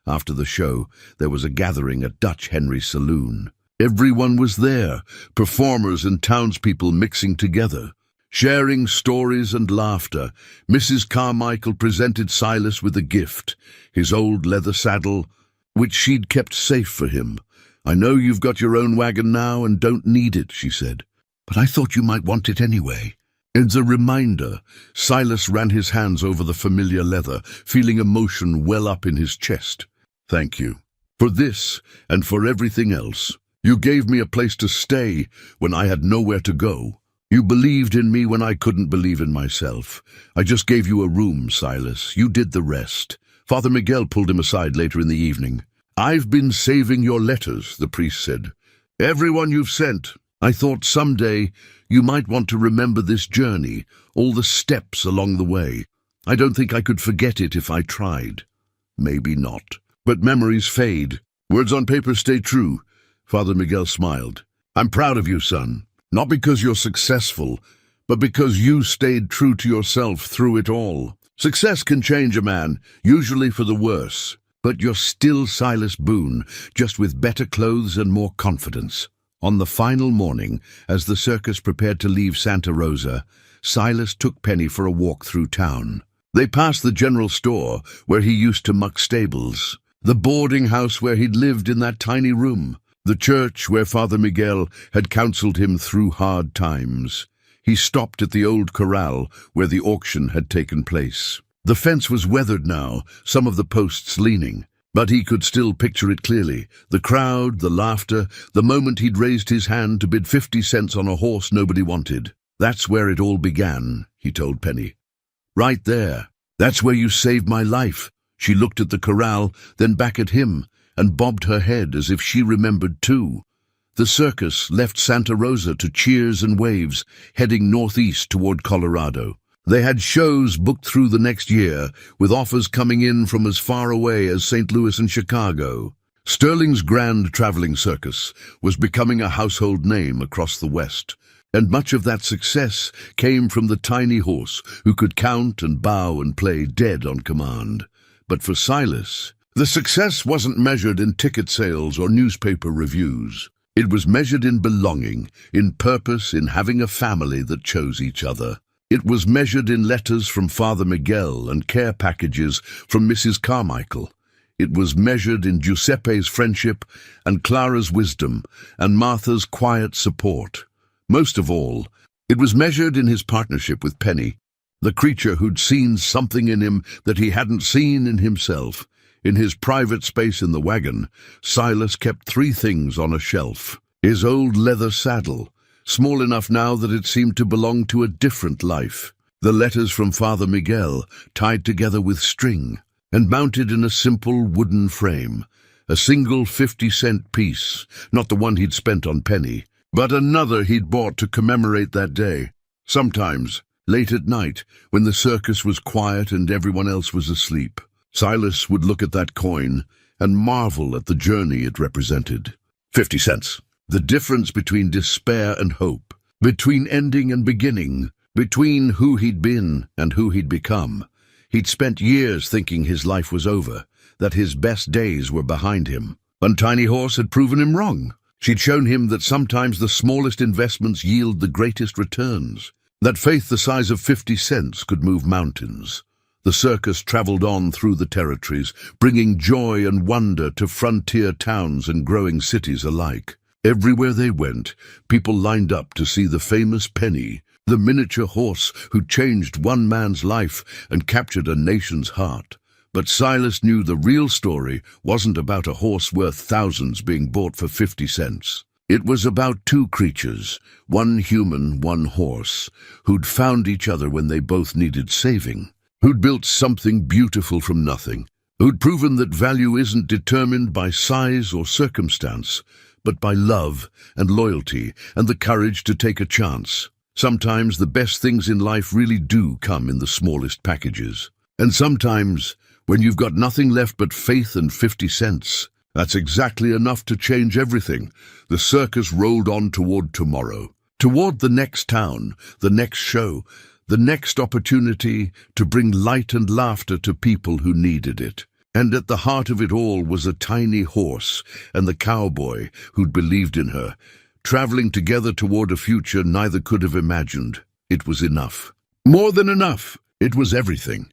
A: After the show, there was a gathering at Dutch Henry's saloon. Everyone was there, performers and townspeople mixing together. Sharing stories and laughter, Mrs. Carmichael presented Silas with a gift, his old leather saddle, which she'd kept safe for him. "I know you've got your own wagon now and don't need it," she said, "but I thought you might want it anyway." As a reminder, Silas ran his hands over the familiar leather, feeling emotion well up in his chest. "Thank you. For this and for everything else. You gave me a place to stay when I had nowhere to go. You believed in me when I couldn't believe in myself. I just gave you a room, Silas. You did the rest." Father Miguel pulled him aside later in the evening. "I've been saving your letters," the priest said. "Everyone you've sent. I thought someday you might want to remember this journey, all the steps along the way. I don't think I could forget it if I tried. Maybe not. But memories fade. Words on paper stay true." Father Miguel smiled. "I'm proud of you, son. Not because you're successful, but because you stayed true to yourself through it all. Success can change a man, usually for the worse. But you're still Silas Boone, just with better clothes and more confidence." On the final morning, as the circus prepared to leave Santa Rosa, Silas took Penny for a walk through town. They passed the general store, where he used to muck stables, the boarding house where he'd lived in that tiny room, the church where Father Miguel had counseled him through hard times. He stopped at the old corral where the auction had taken place. The fence was weathered now, some of the posts leaning, but he could still picture it clearly. The crowd, the laughter, the moment he'd raised his hand to bid 50 cents on a horse nobody wanted. "That's where it all began," he told Penny. "Right there. That's where you saved my life." She looked at the corral, then back at him, and bobbed her head as if she remembered too. The circus left Santa Rosa to cheers and waves, heading northeast toward Colorado. They had shows booked through the next year, with offers coming in from as far away as St. Louis and Chicago. Sterling's Grand Traveling Circus was becoming a household name across the West, and much of that success came from the tiny horse who could count and bow and play dead on command. But for Silas, the success wasn't measured in ticket sales or newspaper reviews. It was measured in belonging, in purpose, in having a family that chose each other. It was measured in letters from Father Miguel and care packages from Mrs. Carmichael. It was measured in Giuseppe's friendship and Clara's wisdom and Martha's quiet support. Most of all, it was measured in his partnership with Penny, the creature who'd seen something in him that he hadn't seen in himself. In his private space in the wagon, Silas kept 3 things on a shelf. His old leather saddle, small enough now that it seemed to belong to a different life. The letters from Father Miguel, tied together with string, and mounted in a simple wooden frame. A single 50-cent piece, not the one he'd spent on Penny, but another he'd bought to commemorate that day. Sometimes, late at night, when the circus was quiet and everyone else was asleep, Silas would look at that coin and marvel at the journey it represented. 50 cents. The difference between despair and hope, between ending and beginning, between who he'd been and who he'd become. He'd spent years thinking his life was over, that his best days were behind him. And Tiny Horse had proven him wrong. She'd shown him that sometimes the smallest investments yield the greatest returns, that faith the size of 50 cents could move mountains. The circus traveled on through the territories, bringing joy and wonder to frontier towns and growing cities alike. Everywhere they went, people lined up to see the famous Penny, the miniature horse who changed one man's life and captured a nation's heart. But Silas knew the real story wasn't about a horse worth thousands being bought for 50 cents. It was about 2 creatures, one human, one horse, who'd found each other when they both needed saving, who'd built something beautiful from nothing, who'd proven that value isn't determined by size or circumstance, but by love and loyalty and the courage to take a chance. Sometimes the best things in life really do come in the smallest packages. And sometimes, when you've got nothing left but faith and 50 cents, that's exactly enough to change everything. The circus rolled on toward tomorrow, toward the next town, the next show, the next opportunity to bring light and laughter to people who needed it. And at the heart of it all was a tiny horse and the cowboy who'd believed in her, traveling together toward a future neither could have imagined. It was enough. More than enough. It was everything.